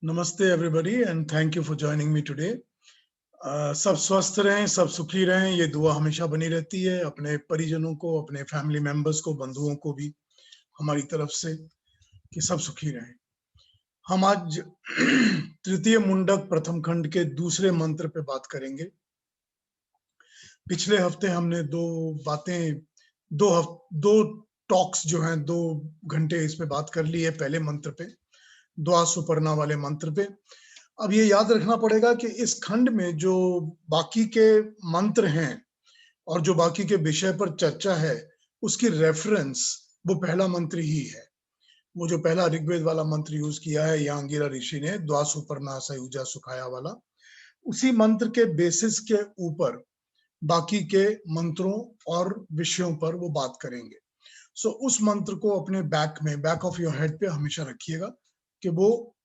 नमस्ते everybody and thank you for joining me today. सब स्वस्थ रहें, सब सुखी रहें, ये दुआ हमेशा बनी रहती है अपने परिजनों को, अपने फैमिली मेंबर्स को, बंधुओं को भी हमारी तरफ से कि सब सुखी रहें। हम आज तृतीय मुंडक प्रथम खंड के दूसरे मंत्र पे बात करेंगे। पिछले हफ्ते हमने दो टॉक्स जो हैं 2 घंटे इस पे बात कर ली है, पहले मंत्र पे, द्वा सुपर्णा वाले मंत्र पे। अब ये याद रखना पड़ेगा कि इस खंड में जो बाकी के मंत्र हैं और जो बाकी के विषय पर चर्चा है, उसकी रेफरेंस वो पहला मंत्र ही है। वो जो पहला ऋग्वेद वाला मंत्र यूज किया है यांगिरा ऋषि ने, द्वा सुपर्णा सयुजा सुखाया वाला, उसी मंत्र के बेसिस के ऊपर बाकी के मंत्रों और विषयों पर वो बात करेंगे। सो उस मंत्र को अपने बैक ऑफ योर हेड पे हमेशा रखिएगा कि वो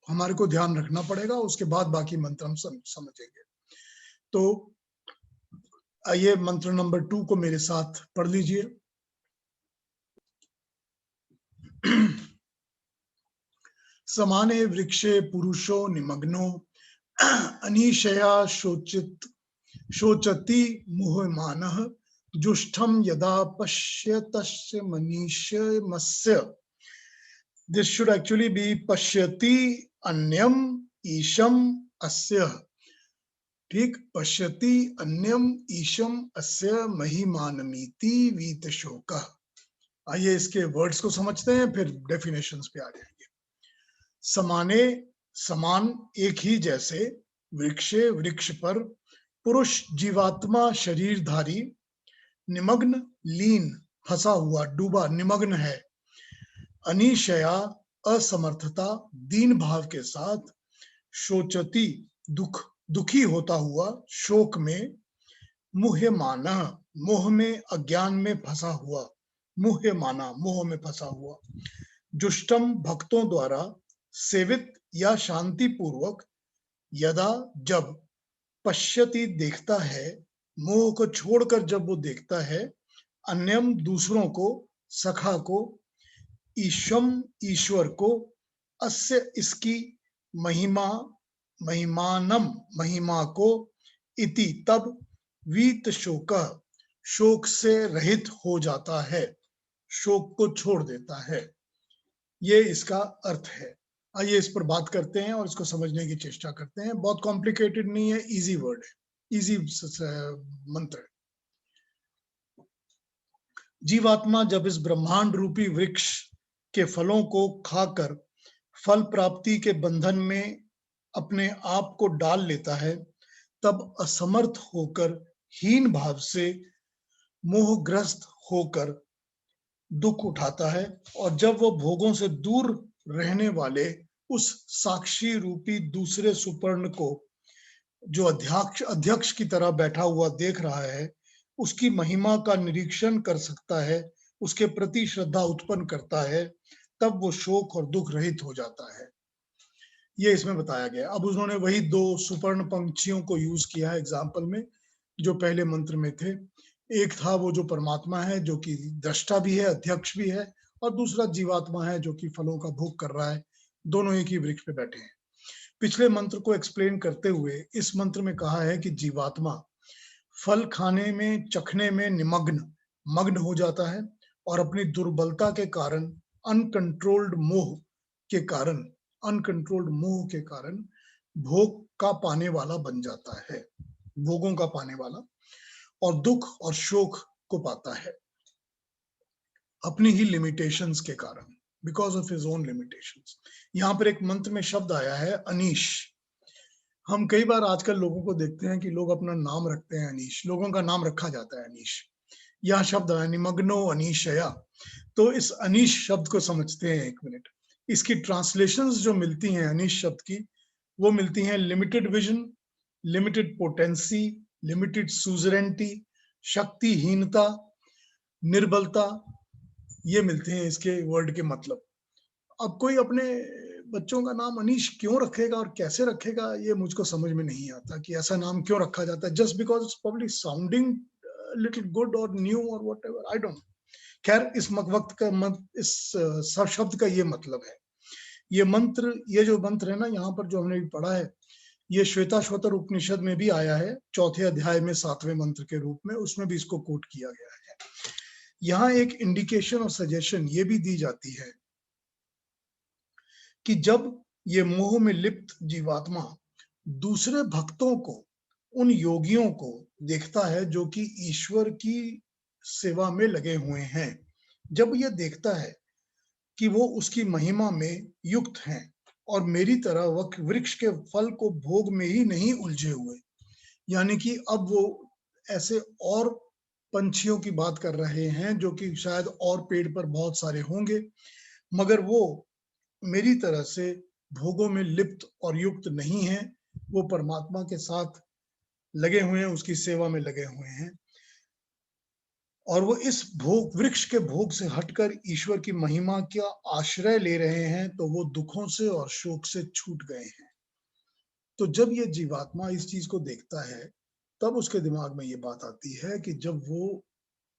हमारे को ध्यान रखना पड़ेगा, उसके बाद बाकी मंत्र हम समझेंगे। तो आइए मंत्र नंबर 2 को मेरे साथ पढ़ लीजिए। समाने वृक्षे पुरुषो निमग्नो अनीशया शोचति मुह्यमानः जुष्टम यदा पश्यतस्य मनीषमस्य। दिस शुड एक्चुअली बी पश्यति अन्यम ईशम अस्य। ठीक, पश्यति अन्यम ईशम अस्य महिमानमीति वीत शोकः। आइए इसके वर्ड्स को समझते हैं, फिर डेफिनेशंस पे आ जाएंगे। समाने, समान, एक ही जैसे, वृक्षे, वृक्ष पर, पुरुष जीवात्मा शरीरधारी, निमग्न, लीन, फंसा हुआ, डूबा, निमग्न है, अनिशया, असमर्थता, दीन भाव के साथ, शोचति, दुखी होता हुआ, शोक में, मुह्यमाना, मोह में, अज्ञान में फंसा हुआ, मुह्यमाना, मोह में फंसा हुआ, जुष्टम, भक्तों द्वारा सेवित या शांति पूर्वक, यदा, जब, पश्यति, देखता है, मोह को छोड़कर जब वो देखता है, अन्यम, दूसरों को, सखा को, ईशम, ईश्वर को, अस्य, इसकी, महिमा, महिमानम, महिमा को, इति, तब, वीत शोक, शोक से रहित हो जाता है, शोक को छोड़ देता है। ये इसका अर्थ है। आइए इस पर बात करते हैं और इसको समझने की चेष्टा करते हैं। बहुत कॉम्प्लिकेटेड नहीं है, इजी वर्ड है, इजी मंत्र है। जीवात्मा जब इस ब्रह्मांड रूपी वृक्ष के फलों को खाकर फल प्राप्ति के बंधन में अपने आप को डाल लेता है, तब असमर्थ होकर, हीन भाव से, मोहग्रस्त होकर दुख उठाता है, और जब वो भोगों से दूर रहने वाले उस साक्षी रूपी दूसरे सुपर्ण को, जो अध्यक्ष की तरह बैठा हुआ देख रहा है, उसकी महिमा का निरीक्षण कर सकता है, उसके प्रति श्रद्धा उत्पन्न करता है, तब वो शोक और दुख रहित हो जाता है। ये इसमें बताया गया। अब उन्होंने वही 2 सुपर्ण पंक्षियों को यूज किया है एग्जाम्पल में, जो पहले मंत्र में थे। एक था वो जो परमात्मा है, जो कि दृष्टा भी है, अध्यक्ष भी है, और दूसरा जीवात्मा है जो कि फलों का भोग कर रहा है। दोनों एक ही वृक्ष पे बैठे हैं। पिछले मंत्र को एक्सप्लेन करते हुए इस मंत्र में कहा है कि जीवात्मा फल खाने में, चखने में मग्न हो जाता है, और अपनी दुर्बलता के कारण, अनकंट्रोल्ड मोह के कारण भोग का पाने वाला बन जाता है, भोगों का पाने वाला, और दुख और शोक को पाता है अपनी ही लिमिटेशंस के कारण, because of his own limitations. यहाँ पर एक मंत्र में शब्द आया है अनीश। हम कई बार आजकल लोगों को देखते हैं कि लोग अपना नाम रखते हैं अनीश, लोगों का नाम रखा जाता है अनीश। यह शब्द है निमग्नो अनीशया। तो इस अनीश शब्द को समझते हैं एक मिनट। इसकी ट्रांसलेशंस जो मिलती हैं अनीश शब्द की, वो मिलती हैं limited vision, limited potency, limited suzerainty, शक्तिहीनता, निर्बलता, ये मिलते हैं इसके वर्ड के मतलब। अब कोई अपने बच्चों का नाम अनीश क्यों रखेगा और कैसे रखेगा, ये मुझको समझ में नहीं आता कि ऐसा नाम क्यों रखा जाता है, just because it's probably sounding little good और न्यू और व्हाटएवर, आई डोंट। खैर, इस वक्त का इस सब शब्द का ये मतलब है। ये जो मंत्र है ना, यहाँ पर जो हमने पढ़ा है, ये श्वेताश्वतर उपनिषद में भी आया है, 4थे अध्याय में 7वें मंत्र के रूप में, उसमें भी इसको कोट किया गया है। यहाँ एक इंडिकेशन और सजेशन ये भी दी जाती है कि जब ये मोह में लिप्त जीवात्मा दूसरे भक्तों को, उन योगियों को देखता है जो कि ईश्वर की सेवा में लगे हुए हैं, जब यह देखता है कि वो उसकी महिमा में युक्त हैं और मेरी तरह वृक्ष के फल को भोग में ही नहीं उलझे हुए, यानी कि अब वो ऐसे और पंछियों की बात कर रहे हैं जो कि शायद और पेड़ पर बहुत सारे होंगे, मगर वो मेरी तरह से भोगों में लिप्त और युक्त नहीं है, वो परमात्मा के साथ लगे हुए हैं, उसकी सेवा में लगे हुए हैं, और वो इस भोग, वृक्ष के भोग से हटकर ईश्वर की महिमा का आश्रय ले रहे हैं, तो वो दुखों से और शोक से छूट गए हैं। तो जब ये जीवात्मा इस चीज को देखता है, तब उसके दिमाग में ये बात आती है कि जब वो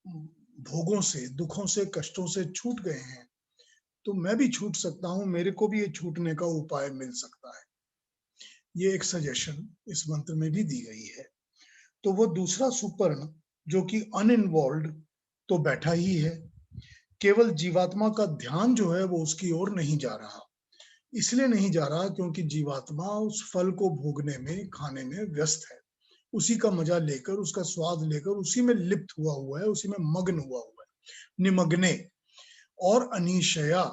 भोगों से, दुखों से, कष्टों से छूट गए हैं, तो मैं भी छूट सकता हूँ, मेरे को भी ये छूटने का उपाय मिल सकता है। ये एक सजेशन इस मंत्र में भी दी गई है। तो वो दूसरा सुपर्ण जो कि अनइन्वॉल्व्ड तो बैठा ही है, केवल जीवात्मा का ध्यान जो है वो उसकी ओर नहीं जा रहा। इसलिए नहीं जा रहा क्योंकि जीवात्मा उस फल को भोगने में, खाने में व्यस्त है, उसी का मजा लेकर, उसका स्वाद लेकर उसी में लिप्त हुआ है, उसी में मग्न हुआ है, निमग्ने और अनिशया।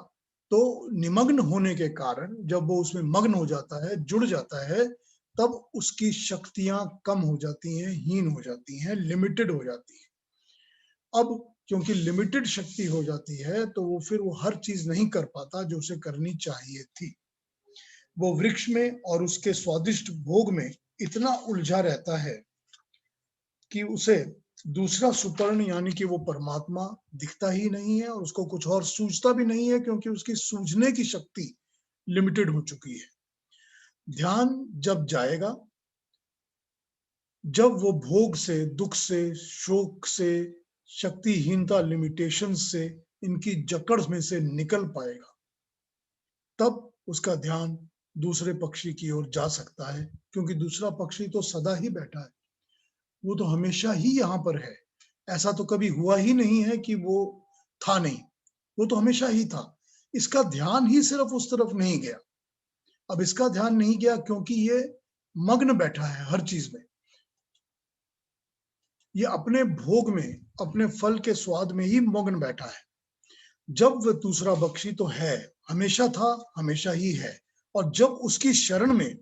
तो निमग्न होने के कारण जब वो उसमें मग्न हो जाता है, जुड़ जाता है, तब उसकी शक्तियां कम हो जाती हैं, हीन हो जाती हैं, लिमिटेड हो जाती हैं। अब क्योंकि लिमिटेड शक्ति हो जाती है, तो वो फिर वो हर चीज नहीं कर पाता जो उसे करनी चाहिए थी। वो वृक्ष में और उसके स्वादिष्ट भोग में इतना उलझा रहता है कि उसे दूसरा सुपर्ण यानी कि वो परमात्मा दिखता ही नहीं है, और उसको कुछ और सूझता भी नहीं है, क्योंकि उसकी सूझने की शक्ति लिमिटेड हो चुकी है। ध्यान जब जाएगा, जब वो भोग से, दुख से, शोक से, शक्तिहीनता, लिमिटेशन से, इनकी जकड़ में से निकल पाएगा, तब उसका ध्यान दूसरे पक्षी की ओर जा सकता है, क्योंकि दूसरा पक्षी तो सदा ही बैठा है, वो तो हमेशा ही यहाँ पर है। ऐसा तो कभी हुआ ही नहीं है कि वो था नहीं, वो तो हमेशा ही था। इसका ध्यान ही सिर्फ उस तरफ नहीं गया। अब इसका ध्यान नहीं गया क्योंकि ये मग्न बैठा है हर चीज में, ये अपने भोग में, अपने फल के स्वाद में ही मग्न बैठा है। जब वह दूसरा पक्षी तो है, हमेशा था, हमेशा ही है, और जब उसकी शरण में,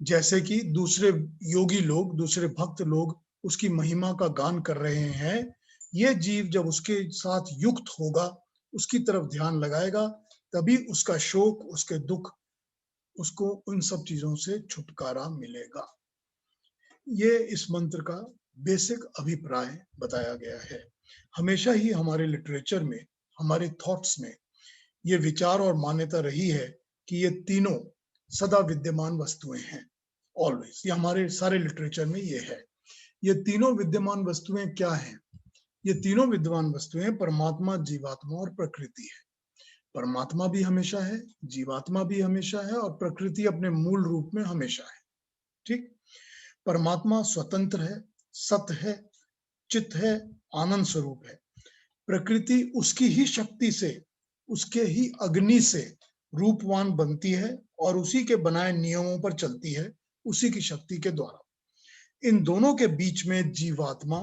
जैसे कि दूसरे योगी लोग, दूसरे भक्त लोग उसकी महिमा का गान कर रहे हैं, ये जीव जब उसके साथ युक्त होगा, उसकी तरफ ध्यान लगाएगा, तभी उसका शोक, उसके दुख, उसको उन सब चीजों से छुटकारा मिलेगा। ये इस मंत्र का बेसिक अभिप्राय बताया गया है। हमेशा ही हमारे लिटरेचर में, हमारे थॉट्स में ये विचार और मान्यता रही है कि ये तीनों सदा विद्यमान वस्तुएं हैं, ऑलवेज। ये हमारे सारे लिटरेचर में ये है। ये तीनों विद्यमान वस्तुएं क्या हैं? ये तीनों विद्यमान वस्तुएं परमात्मा, जीवात्मा और प्रकृति है। परमात्मा भी हमेशा है, जीवात्मा भी हमेशा है, और प्रकृति अपने मूल रूप में हमेशा है। ठीक? परमात्मा स्वतंत्र है, सत्य है, चित्त है, आनंद स्वरूप है। प्रकृति उसकी ही शक्ति से, उसके ही अग्नि से रूपवान बनती है और उसी के बनाए नियमों पर चलती है, उसी की शक्ति के द्वारा। इन दोनों के बीच में जीवात्मा,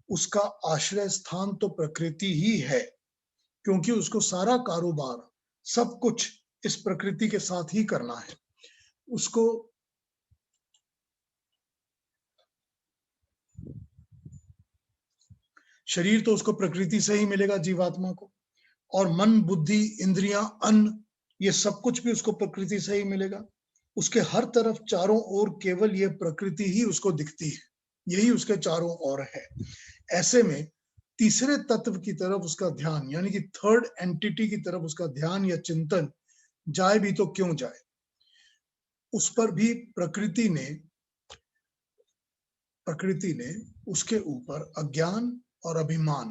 उसका आश्रय स्थान तो प्रकृति ही है, क्योंकि उसको सारा कारोबार, सब कुछ इस प्रकृति के साथ ही करना है। उसको शरीर तो उसको प्रकृति से ही मिलेगा, जीवात्मा को, और मन, बुद्धि, इंद्रियां, अन्न, ये सब कुछ भी उसको प्रकृति से ही मिलेगा। उसके हर तरफ चारों ओर केवल ये प्रकृति ही उसको दिखती है, यही उसके चारों ओर है। ऐसे में तीसरे तत्व की तरफ उसका ध्यान, यानी कि थर्ड एंटिटी की तरफ उसका ध्यान या चिंतन जाए भी तो क्यों जाए, उस पर भी प्रकृति ने उसके ऊपर अज्ञान और अभिमान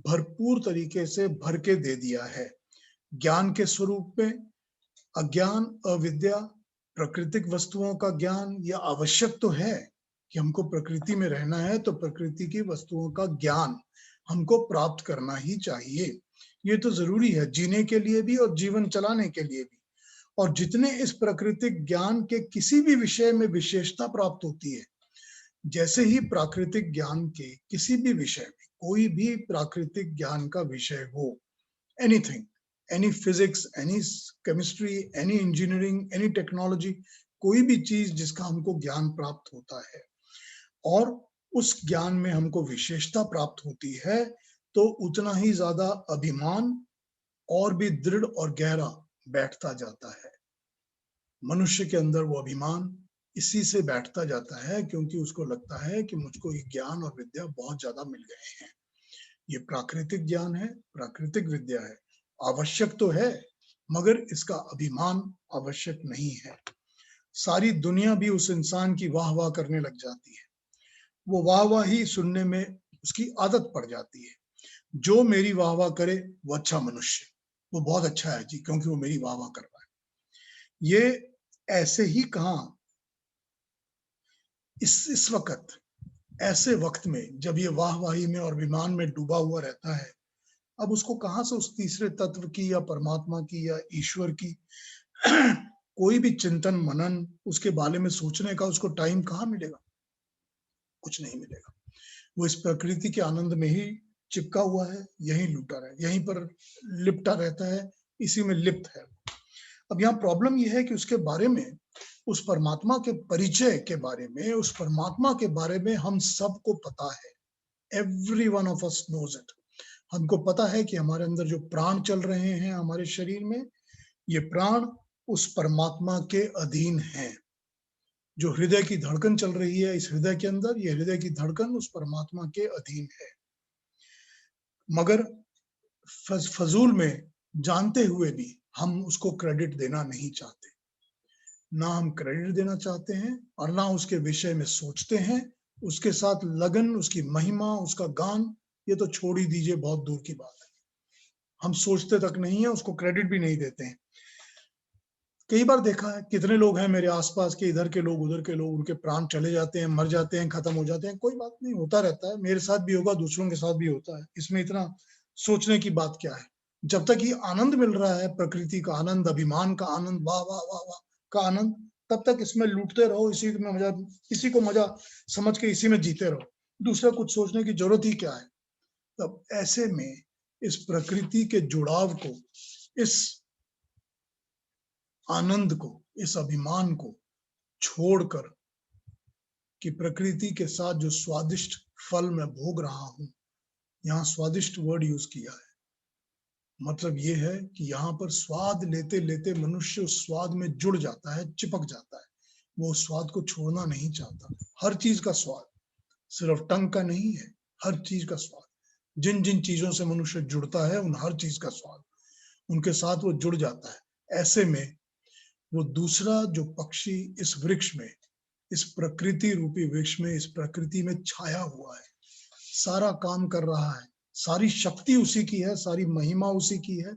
भरपूर तरीके से भर के दे दिया है। ज्ञान के स्वरूप में, अज्ञान, अविद्या, प्राकृतिक वस्तुओं का ज्ञान, यह आवश्यक तो है कि हमको प्रकृति में रहना है तो प्रकृति की वस्तुओं का ज्ञान हमको प्राप्त करना ही चाहिए। ये तो जरूरी है जीने के लिए भी और जीवन चलाने के लिए भी। और जितने इस प्राकृतिक ज्ञान के किसी भी विषय में विशेषता प्राप्त होती है, जैसे ही प्राकृतिक ज्ञान के किसी भी विषय में, कोई भी प्राकृतिक ज्ञान का विषय हो, anything, any physics, any chemistry, any engineering, any technology, कोई भी चीज जिसका हमको ज्ञान प्राप्त होता है और उस ज्ञान में हमको विशेषता प्राप्त होती है, तो उतना ही ज्यादा अभिमान और भी दृढ़ और गहरा बैठता जाता है। मनुष्य के अंदर वो अभिमान इसी से बैठता जाता है, क्योंकि उसको लगता है कि मुझको ये ज्ञान और विद्या बहुत ज्यादा मिल गए हैं। ये प्राकृतिक ज्ञान है, प्राकृतिक विद्या है, आवश्यक तो है, मगर इसका अभिमान आवश्यक नहीं है। सारी दुनिया भी उस इंसान की वाह वाह करने लग जाती है, वो वाह वाह ही सुनने में उसकी आदत पड़ जाती है। जो मेरी वाह वाह करे वो अच्छा मनुष्य, वो बहुत अच्छा है जी, क्योंकि वो मेरी वाह वाह कर रहा है। ये ऐसे ही कहा इस वक्त, ऐसे वक्त में जब ये वाहवाही में और विमान में डूबा हुआ रहता है, अब उसको कहां से उस तीसरे तत्व की या परमात्मा की या ईश्वर की कोई भी चिंतन मनन, उसके बारे में सोचने का उसको टाइम कहाँ मिलेगा? कुछ नहीं मिलेगा। वो इस प्रकृति के आनंद में ही चिपका हुआ है, यहीं लूटा रहे, यहीं पर लिपटा रहता है, इसी में लिप्त है। अब यहाँ प्रॉब्लम यह है कि उसके बारे में, उस परमात्मा के परिचय के बारे में, उस परमात्मा के बारे में हम सबको पता है। Every one of us knows it. हमको पता है कि हमारे अंदर जो प्राण चल रहे हैं हमारे शरीर में, ये प्राण उस परमात्मा के अधीन हैं। जो हृदय की धड़कन चल रही है इस हृदय के अंदर, ये हृदय की धड़कन उस परमात्मा के अधीन है। मगर फजूल में जानते हुए भी हम उसको क्रेडिट देना नहीं चाहते। ना हम क्रेडिट देना चाहते हैं और ना उसके विषय में सोचते हैं। उसके साथ लगन, उसकी महिमा, उसका गान, ये तो छोड़ ही दीजिए, बहुत दूर की बात है। हम सोचते तक नहीं है, उसको क्रेडिट भी नहीं देते हैं। कई बार देखा है, कितने लोग हैं मेरे आसपास के, इधर के लोग उधर के लोग, उनके प्राण चले जाते हैं, मर जाते हैं, खत्म हो जाते हैं, कोई बात नहीं, होता रहता है, मेरे साथ भी होगा, दूसरों के साथ भी होता है, इसमें इतना सोचने की बात क्या है? जब तक ये आनंद मिल रहा है, प्रकृति का आनंद, अभिमान का आनंद, वाह वाह वाह वाह का आनंद, तब तक इसमें लूटते रहो, इसी में मजा, इसी को मजा समझ के इसी में जीते रहो। दूसरा कुछ सोचने की जरूरत ही क्या है? तब ऐसे में इस प्रकृति के जुड़ाव को, इस आनंद को, इस अभिमान को छोड़कर, कि प्रकृति के साथ जो स्वादिष्ट फल मैं भोग रहा हूं, यहाँ स्वादिष्ट वर्ड यूज किया है, मतलब ये है कि यहाँ पर स्वाद लेते लेते मनुष्य उस स्वाद में जुड़ जाता है, चिपक जाता है, वो उस स्वाद को छोड़ना नहीं चाहता। हर चीज का स्वाद, सिर्फ टंग का नहीं है, हर चीज का स्वाद, जिन जिन चीजों से मनुष्य जुड़ता है उन हर चीज का स्वाद, उनके साथ वो जुड़ जाता है। ऐसे में वो दूसरा जो पक्षी इस वृक्ष में, इस प्रकृति रूपी वृक्ष में, इस प्रकृति में छाया हुआ है, सारा काम कर रहा है, सारी शक्ति उसी की है, सारी महिमा उसी की है,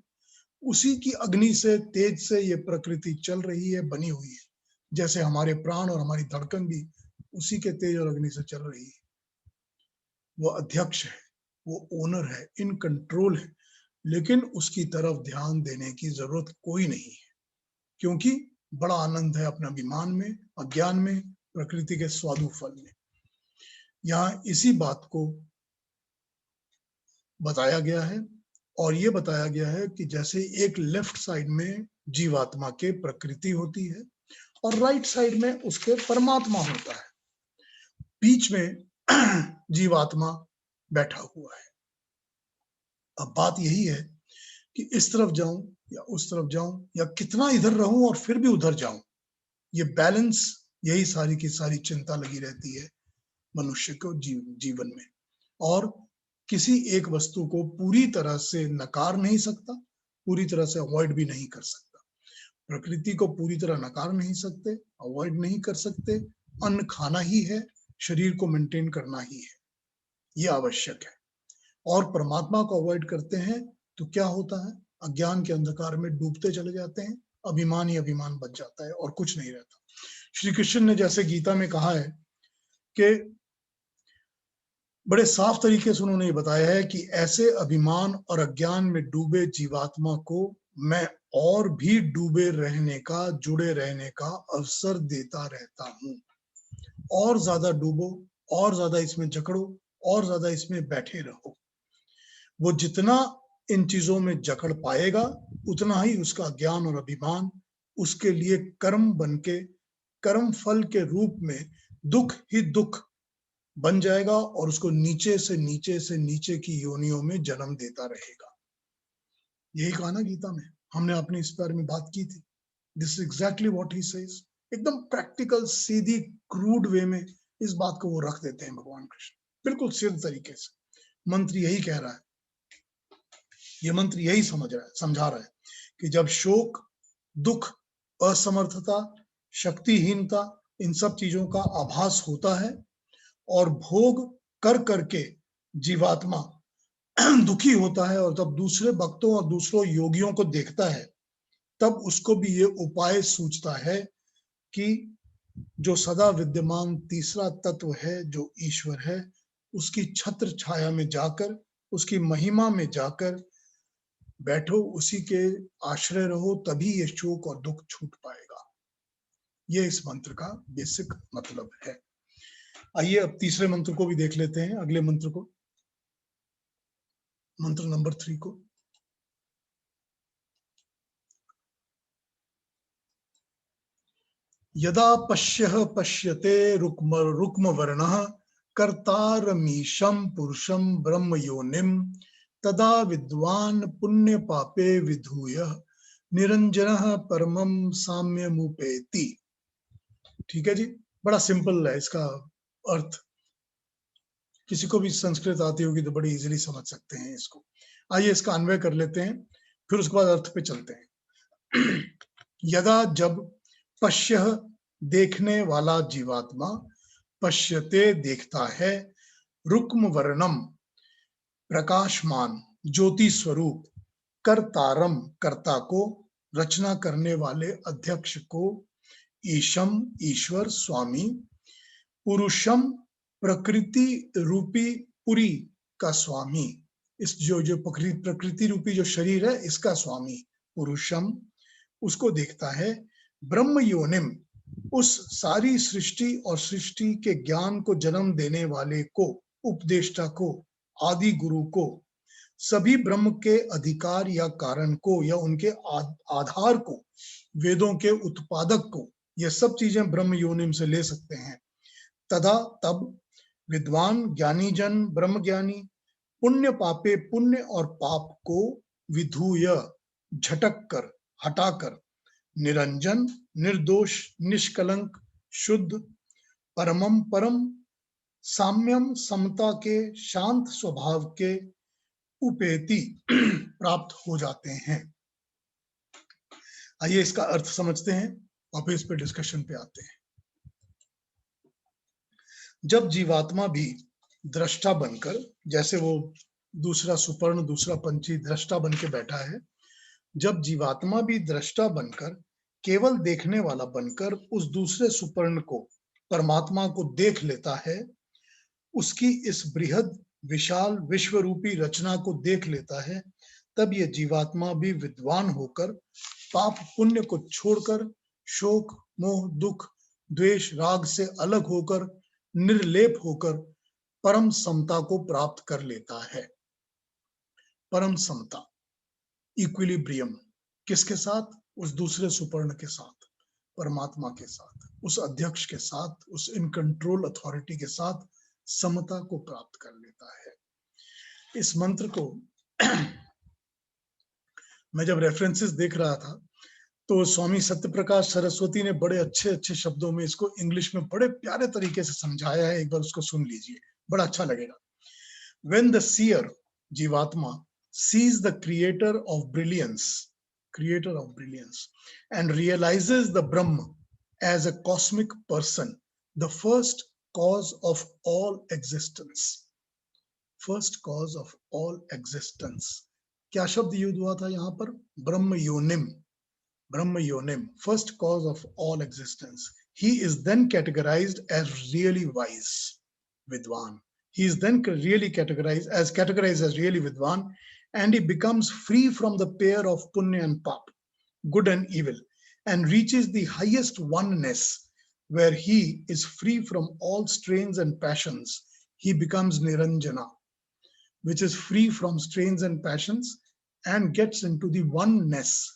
उसी की अग्नि से, तेज से ये प्रकृति चल रही है, बनी हुई है। जैसे हमारे प्राण और हमारी धड़कन भी उसी के तेज और अग्नि से चल रही है। वो अध्यक्ष है, वो ओनर है, इन कंट्रोल है, लेकिन उसकी तरफ ध्यान देने की जरूरत कोई नहीं है, क्योंकि बड़ा आनंद है अपने अभिमान में, अज्ञान में, प्रकृति के स्वादु फल में। यहाँ इसी बात को बताया गया है, और ये बताया गया है कि जैसे एक लेफ्ट साइड में जीवात्मा के प्रकृति होती है और राइट साइड में उसके परमात्मा होता है, बीच में जीवात्मा बैठा हुआ है। अब बात यही है कि इस तरफ जाऊं या उस तरफ जाऊं, या कितना इधर रहूं और फिर भी उधर जाऊं, ये बैलेंस, यही सारी की सारी चिंता लगी रहती है मनुष्य को जीवन में। और किसी एक वस्तु को पूरी तरह से नकार नहीं सकता, पूरी तरह से अवॉइड भी नहीं कर सकता। प्रकृति को पूरी तरह नकार नहीं सकते, अवॉइड नहीं कर सकते, अन्न खाना ही है, शरीर को मेंटेन करना ही है, ये आवश्यक है। और परमात्मा को अवॉइड करते हैं तो क्या होता है? अज्ञान के अंधकार में डूबते चले जाते हैं, अभिमान ही अभिमान बच जाता है और कुछ नहीं रहता। श्री कृष्ण ने जैसे गीता में कहा है कि बड़े साफ तरीके से उन्होंने ये बताया है कि ऐसे अभिमान और अज्ञान में डूबे जीवात्मा को मैं और भी डूबे रहने का, जुड़े रहने का अवसर देता रहता हूं। और ज्यादा डूबो, और ज्यादा इसमें जकड़ो, और ज्यादा इसमें बैठे रहो। वो जितना इन चीजों में जकड़ पाएगा उतना ही उसका ज्ञान और अभिमान उसके लिए कर्म बनके, कर्म फल के रूप में दुख ही दुख बन जाएगा और उसको नीचे से नीचे से नीचे की योनियों में जन्म देता रहेगा। यही कहा ना गीता में, हमने अपने इस बारे में बात की थी। This is exactly what he says. एकदम प्रैक्टिकल, सीधी, क्रूड वे में इस बात को वो रख देते हैं भगवान कृष्ण, बिल्कुल सीधे तरीके से। मंत्र यही कह रहा है, ये मंत्र यही समझा रहा है कि जब शोक, दुख, असमर्थता, शक्तिहीनता, इन सब चीजों का आभास होता है और भोग कर करके जीवात्मा दुखी होता है और तब दूसरे भक्तों और दूसरों योगियों को देखता है, तब उसको भी ये उपाय सूझता है कि जो सदा विद्यमान तीसरा तत्व है, जो ईश्वर है, उसकी छत्र छाया में जाकर, उसकी महिमा में जाकर बैठो, उसी के आश्रय रहो, तभी ये शोक और दुख छूट पाएगा। ये इस मंत्र का बेसिक मतलब है। आइए अब तीसरे मंत्र को भी देख लेते हैं, अगले मंत्र को, मंत्र नंबर 3 को। यदा पश्यः पश्यते रुक्म वर्णः कर्तारमीशं पुरुषं ब्रह्म योनिम तदा विद्वान पुण्य पापे विधूय निरंजनः परमं साम्यमुपेति। ठीक है जी, बड़ा सिंपल है इसका अर्थ। किसी को भी संस्कृत आती होगी तो बड़ी इजीली समझ सकते हैं इसको। आइए इसका अन्वय कर लेते हैं, फिर उसके बाद अर्थ पे चलते हैं। यदा, जब, पश्य देखने वाला जीवात्मा, पश्यते देखता है, रुक्म वर्णम प्रकाशमान ज्योति स्वरूप, कर्तारम कर्ता को, रचना करने वाले अध्यक्ष को, ईशम ईश्वर स्वामी, पुरुषम प्रकृति रूपी पुरी का स्वामी, इस जो जो प्रकृति रूपी जो शरीर है इसका स्वामी पुरुषम, उसको देखता है। ब्रह्म योनिम, उस सारी सृष्टि और सृष्टि के ज्ञान को जन्म देने वाले को, उपदेष्टा को, आदि गुरु को, सभी ब्रह्म के अधिकार या कारण को या उनके आधार को, वेदों के उत्पादक को, ये सब चीजें ब्रह्म योनिम से ले सकते हैं। तदा, तब, विद्वान ज्ञानी जन, ब्रह्म ज्ञानी, पुण्य पापे, पुण्य और पाप को, विधूय झटक कर, हटाकर, निरंजन निर्दोष, निष्कलंक, शुद्ध, परमम परम, साम्यम समता के, शांत स्वभाव के, उपेति प्राप्त हो जाते हैं। आइए इसका अर्थ समझते हैं और फिर इस पे डिस्कशन पे आते हैं। जब जीवात्मा भी दृष्टा बनकर, जैसे वो दूसरा सुपर्ण, दूसरा पंछी दृष्टा बन के बैठा है, जब जीवात्मा भी दृष्टा बनकर, केवल देखने वाला बनकर उस दूसरे सुपर्ण को, परमात्मा को देख लेता है, उसकी इस बृहद विशाल विश्व रूपी रचना को देख लेता है, तब ये जीवात्मा भी विद्वान होकर, पाप पुण्य को छोड़कर, शोक मोह दुख द्वेष राग से अलग होकर, निर्लेप होकर परम समता को प्राप्त कर लेता है। परम समता, इक्विलिब्रियम, किसके साथ? उस दूसरे सुपर्ण के साथ, परमात्मा के साथ, उस अध्यक्ष के साथ, उस इन कंट्रोल अथॉरिटी के साथ समता को प्राप्त कर लेता है। इस मंत्र को मैं जब रेफरेंसेस देख रहा था तो स्वामी सत्यप्रकाश सरस्वती ने बड़े अच्छे अच्छे शब्दों में इसको इंग्लिश में बड़े प्यारे तरीके से समझाया है। एक बार उसको सुन लीजिए, बड़ा अच्छा लगेगा। When the seer, जीवात्मा, sees the creator of brilliance, and realizes the Brahma as a cosmic person, the first cause of all existence. First cause of all existence. क्या शब्द यूज हुआ था यहाँ पर? ब्रह्म योनिम, Brahma Yonim, first cause of all existence. He is then categorized as really wise, Vidwan. He is then categorized as really Vidwan, and he becomes free from the pair of punya and pap, good and evil, and reaches the highest oneness where he is free from all strains and passions. He becomes Niranjana, which is free from strains and passions and gets into the oneness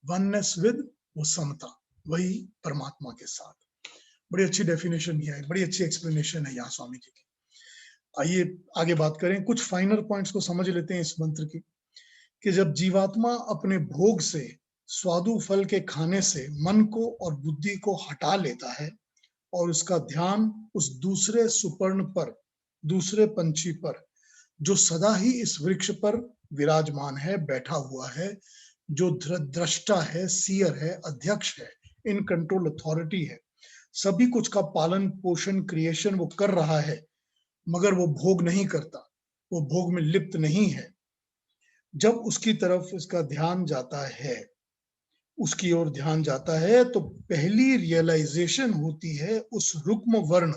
with वो समता, वही परमात्मा के साथ। बड़ी अच्छी definition है, बड़ी अच्छी एक्सप्लेनेशन है यहाँ स्वामी जी की। आइए आगे बात करें, कुछ फाइनल पॉइंट्स को समझ लेते हैं इस मंत्र की, कि जब जीवात्मा अपने भोग से, स्वादु फल के खाने से मन को और बुद्धि को हटा लेता है और उसका ध्यान उस दूसरे सुपर्ण पर, दूसरे पंछी पर, जो सदा ही इस वृक्ष पर विराजमान है, बैठा हुआ है, जो दृष्टा है, सीयर है, अध्यक्ष है, इन कंट्रोल अथॉरिटी है, सभी कुछ का पालन पोषण क्रिएशन वो कर रहा है, मगर वो भोग नहीं करता, वो भोग में लिप्त नहीं है। जब उसकी तरफ इसका ध्यान जाता है, उसकी ओर ध्यान जाता है, तो पहली रियलाइजेशन होती है उस रुक्म वर्ण,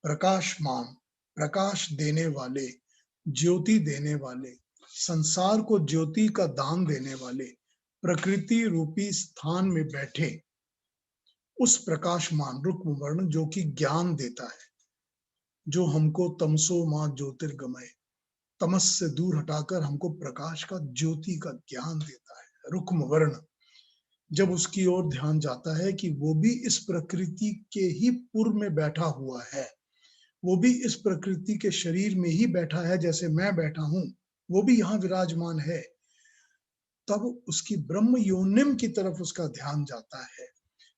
प्रकाशमान, प्रकाश देने वाले, ज्योति देने वाले, संसार को ज्योति का दान देने वाले, प्रकृति रूपी स्थान में बैठे उस प्रकाशमान रुक्म वर्ण, जो कि ज्ञान देता है, जो हमको तमसो मां ज्योतिर्गमय, तमस से दूर हटाकर हमको प्रकाश का, ज्योति का ज्ञान देता है, रुक्म वर्ण। जब उसकी ओर ध्यान जाता है कि वो भी इस प्रकृति के ही पूर्व में बैठा हुआ है, वो भी इस प्रकृति के शरीर में ही बैठा है, जैसे मैं बैठा हूं, वो भी यहाँ विराजमान है, तब उसकी ब्रह्म योनिम की तरफ उसका ध्यान जाता है।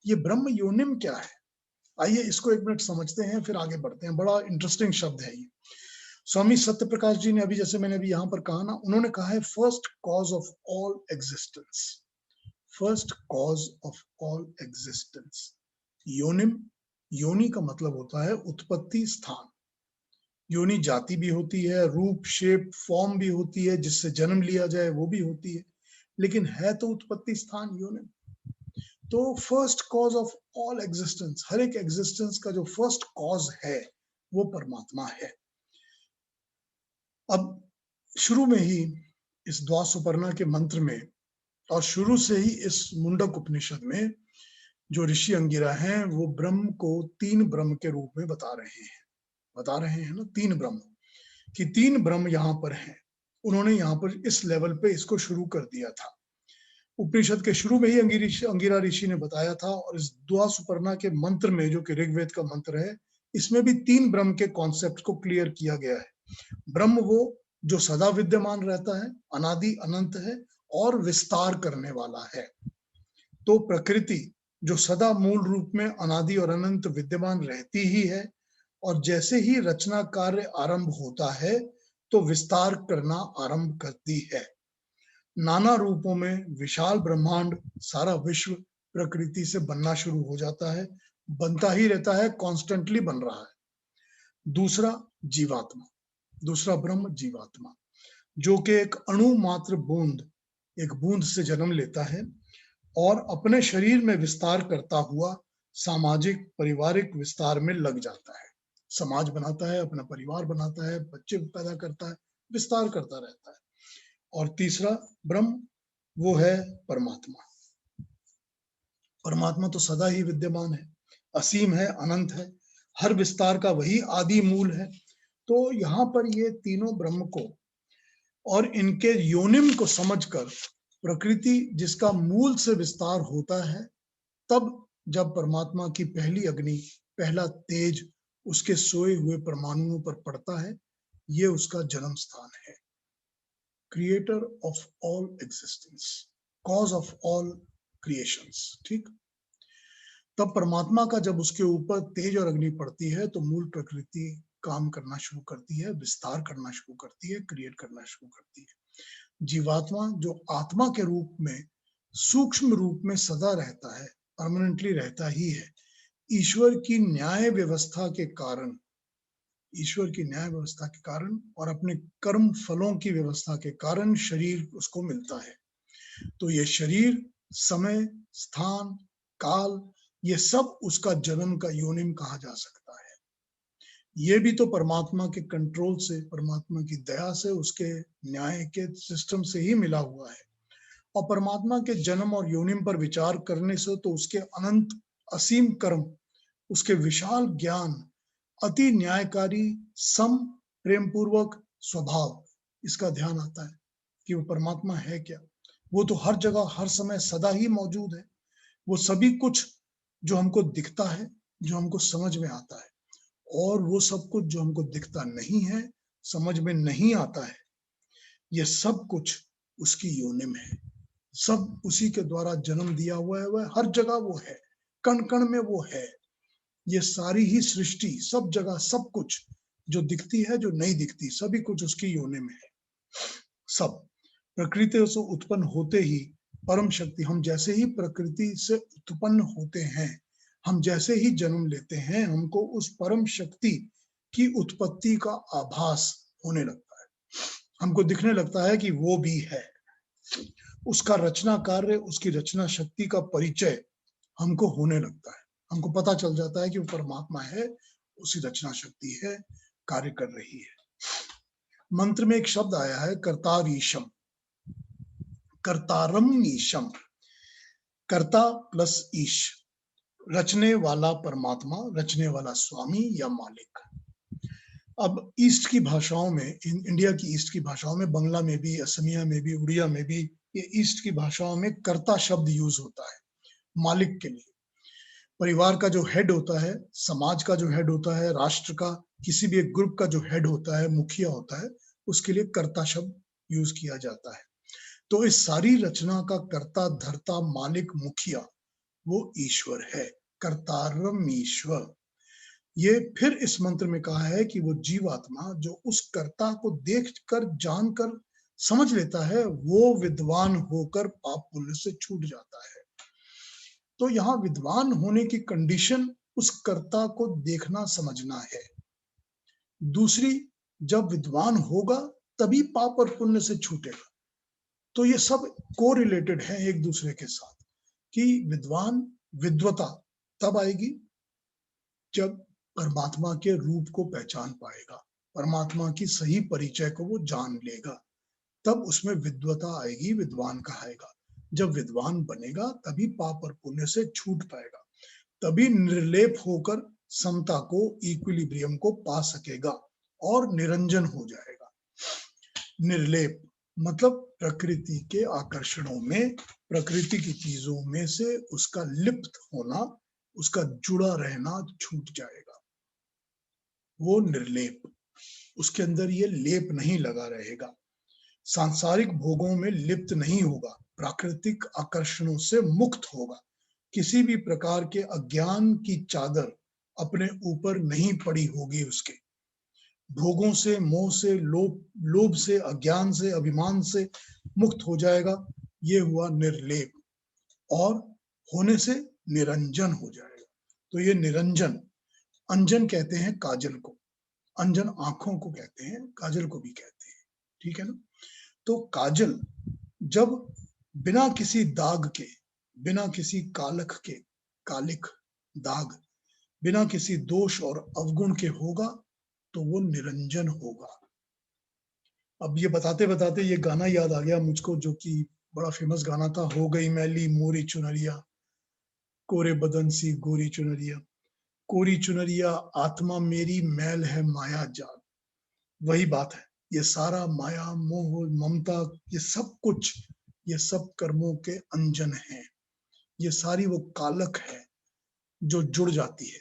ये ब्रह्म योनिम क्या है? आइए इसको एक मिनट समझते हैं, फिर आगे बढ़ते हैं। बड़ा इंटरेस्टिंग शब्द है ये। स्वामी सत्य प्रकाश जी ने अभी, जैसे मैंने अभी यहाँ पर कहा ना, उन्होंने कहा है first cause of all existence, first cause of all existence. योनिम, योनि का मतलब होता है उत्पत्ति स्थान। योनि जाति भी होती है, रूप शेप फॉर्म भी होती है, जिससे जन्म लिया जाए वो भी होती है, लेकिन है तो उत्पत्ति स्थान योनि। तो first cause of all existence, हर एक एग्जिस्टेंस का जो फर्स्ट कॉज है वो परमात्मा है। अब शुरू में ही इस द्वासुपर्णा के मंत्र में, और शुरू से ही इस मुंडक उपनिषद में, जो ऋषि अंगिरा हैं वो ब्रह्म को तीन ब्रह्म के रूप में बता रहे हैं ना, तीन ब्रह्म, कि तीन ब्रह्म यहाँ पर हैं। उन्होंने यहाँ पर इस लेवल पे इसको शुरू कर दिया था। उपनिषद के शुरू में ही अंगिरा ऋषि ने बताया था, और इस द्वासुपर्णा के मंत्र में, जो कि ऋग्वेद का मंत्र है, इसमें भी तीन ब्रह्म के कॉन्सेप्ट को क्लियर किया गया है। ब्रह्म वो जो सदा विद्यमान रहता है, अनादि अनंत है और विस्तार करने वाला है। तो प्रकृति जो सदा मूल रूप में अनादि और अनंत विद्यमान रहती ही है, और जैसे ही रचना कार्य आरंभ होता है तो विस्तार करना आरंभ करती है। नाना रूपों में विशाल ब्रह्मांड, सारा विश्व प्रकृति से बनना शुरू हो जाता है, बनता ही रहता है, कॉन्स्टेंटली बन रहा है। दूसरा जीवात्मा, दूसरा ब्रह्म जीवात्मा, जो कि एक अणु मात्र बूंद, एक बूंद से जन्म लेता है और अपने शरीर में विस्तार करता हुआ सामाजिक पारिवारिक विस्तार में लग जाता है। समाज बनाता है, अपना परिवार बनाता है, बच्चे पैदा करता है, विस्तार करता रहता है। और तीसरा ब्रह्म वो है परमात्मा। परमात्मा तो सदा ही विद्यमान है, असीम है, अनंत है, हर विस्तार का वही आदि मूल है। तो यहाँ पर ये तीनों ब्रह्म को और इनके योनिम को समझकर, प्रकृति जिसका मूल से विस्तार होता है, तब जब परमात्मा की पहली अग्नि, पहला तेज उसके सोए हुए परमाणुओं पर पड़ता है, ये उसका जन्म स्थान है। Creator of all existence, cause of all creations, ठीक। तब परमात्मा का जब उसके ऊपर तेज और अग्नि पड़ती है, तो मूल प्रकृति काम करना शुरू करती है, विस्तार करना शुरू करती है, क्रिएट करना शुरू करती है। जीवात्मा जो आत्मा के रूप में, सूक्ष्म रूप में सदा रहता है, परमानेंटली रहता ही है, ईश्वर की न्याय व्यवस्था के कारण, ईश्वर की न्याय व्यवस्था के कारण और अपने कर्म फलों की व्यवस्था के कारण शरीर उसको मिलता है। तो ये शरीर समय, स्थान, काल, ये सब उसका जन्म का योनिम कहा जा सकता है। ये भी तो परमात्मा के कंट्रोल से, परमात्मा की दया से, उसके न्याय के सिस्टम से ही मिला हुआ है। और परमात्मा के जन्म और योनिम पर विचार करने से तो उसके अनंत असीम कर्म, उसके विशाल ज्ञान, अति न्यायकारी, सम, प्रेम पूर्वक स्वभाव, इसका ध्यान आता है कि वो परमात्मा है क्या। वो तो हर जगह, हर समय, सदा ही मौजूद है। वो सभी कुछ जो हमको दिखता है, जो हमको समझ में आता है, और वो सब कुछ जो हमको दिखता नहीं है, समझ में नहीं आता है, ये सब कुछ उसकी योनिम है। सब उसी के द्वारा जन्म दिया हुआ है। वह हर जगह वो है, कण कण में वो है। ये सारी ही सृष्टि, सब जगह, सब कुछ जो दिखती है, जो नहीं दिखती, सभी कुछ उसकी योनि में है। सब प्रकृति से उत्पन्न होते ही परम शक्ति, हम जैसे ही प्रकृति से उत्पन्न होते हैं, हम जैसे ही जन्म लेते हैं, हमको उस परम शक्ति की उत्पत्ति का आभास होने लगता है। हमको दिखने लगता है कि वो भी है। उसका रचना कार्य, उसकी रचना शक्ति का परिचय हमको होने लगता है। हमको पता चल जाता है कि वो परमात्मा है, उसी रचना शक्ति है, कार्य कर रही है। मंत्र में एक शब्द आया है कर्तारीशम, कर्तारम ईशम, कर्ता प्लस ईश, रचने वाला परमात्मा, रचने वाला स्वामी या मालिक। अब ईस्ट की भाषाओं में, इंडिया की ईस्ट की भाषाओं में, बंगला में भी, असमिया में भी, उड़िया में भी, ये ईस्ट की भाषाओं में कर्ता शब्द यूज होता है मालिक के लिए। परिवार का जो हेड होता है, समाज का जो हेड होता है, राष्ट्र का, किसी भी एक ग्रुप का जो हेड होता है, मुखिया होता है, उसके लिए कर्ता शब्द यूज किया जाता है। तो इस सारी रचना का कर्ता, धर्ता, मालिक, मुखिया वो ईश्वर है, कर्तारम ईश्वर। ये फिर इस मंत्र में कहा है कि वो जीवात्मा जो उस कर्ता को देखकर, जानकर, समझ लेता है, वो विद्वान होकर पाप पुण्य से छूट जाता है। तो यहाँ विद्वान होने की कंडीशन उस कर्ता को देखना, समझना है। दूसरी, जब विद्वान होगा तभी पाप और पुण्य से छूटेगा। तो ये सब कोरिलेटेड है एक दूसरे के साथ, कि विद्वान, विद्वता तब आएगी जब परमात्मा के रूप को पहचान पाएगा, परमात्मा की सही परिचय को वो जान लेगा, तब उसमें विद्वता आएगी, विद्वान कहाएगा। जब विद्वान बनेगा तभी पाप और पुण्य से छूट पाएगा, तभी निर्लेप होकर समता को, इक्विलिब्रियम को पा सकेगा और निरंजन हो जाएगा। निर्लेप मतलब प्रकृति के आकर्षणों में, प्रकृति की चीजों में से उसका लिप्त होना, उसका जुड़ा रहना छूट जाएगा। वो निर्लेप, उसके अंदर ये लेप नहीं लगा रहेगा, सांसारिक भोगों में लिप्त नहीं होगा, प्राकृतिक आकर्षणों से मुक्त होगा, किसी भी प्रकार के अज्ञान की चादर अपने ऊपर नहीं पड़ी होगी उसके। भोगों से, मोह से, लोभ से, अज्ञान से, अभिमान से मुक्त हो जाएगा। ये हुआ निर्लेप। और होने से निरंजन हो जाएगा। तो ये निरंजन, अंजन कहते हैं काजल को, अंजन आंखों को कहते हैं, काजल को भी कहते हैं, ठीक है ना। तो काजल जब बिना किसी दाग के, बिना किसी कालख के, कालिख, दाग, बिना किसी दोष और अवगुण के होगा तो वो निरंजन होगा। अब ये बताते बताते ये गाना याद आ गया मुझको, जो कि बड़ा फेमस गाना था, हो गई मैली मोरी चुनरिया, कोरे बदन सी गोरी चुनरिया, कोरी चुनरिया आत्मा मेरी, मैल है माया जाल। वही बात है, ये सारा माया, मोह, ममता, ये सब कुछ, ये सब कर्मों के अंजन हैं। ये सारी वो कालक है जो जुड़ जाती है,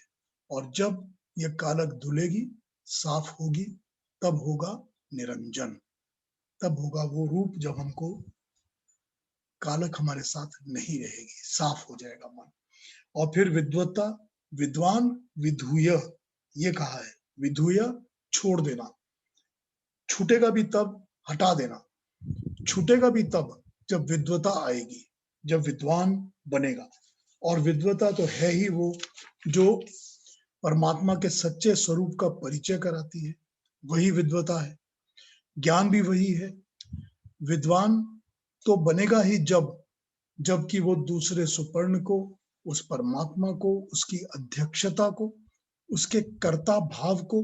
और जब ये कालक धुलेगी, साफ होगी, तब होगा निरंजन, तब होगा वो रूप जब हमको कालक हमारे साथ नहीं रहेगी, साफ हो जाएगा मन। और फिर विद्वता, विद्वान, विधूय, ये कहा है, विधूय छोड़ देना, छूटेगा भी तब, हटा देना, छूटेगा भी तब जब विद्वता आएगी, जब विद्वान बनेगा। और विद्वता तो है ही वो जो परमात्मा के सच्चे स्वरूप का परिचय कराती है, वही विद्वता है। ज्ञान भी वही है। विद्वान तो बनेगा ही जब जबकि वो दूसरे सुपर्ण को, उस परमात्मा को, उसकी अध्यक्षता को, उसके कर्ता भाव को,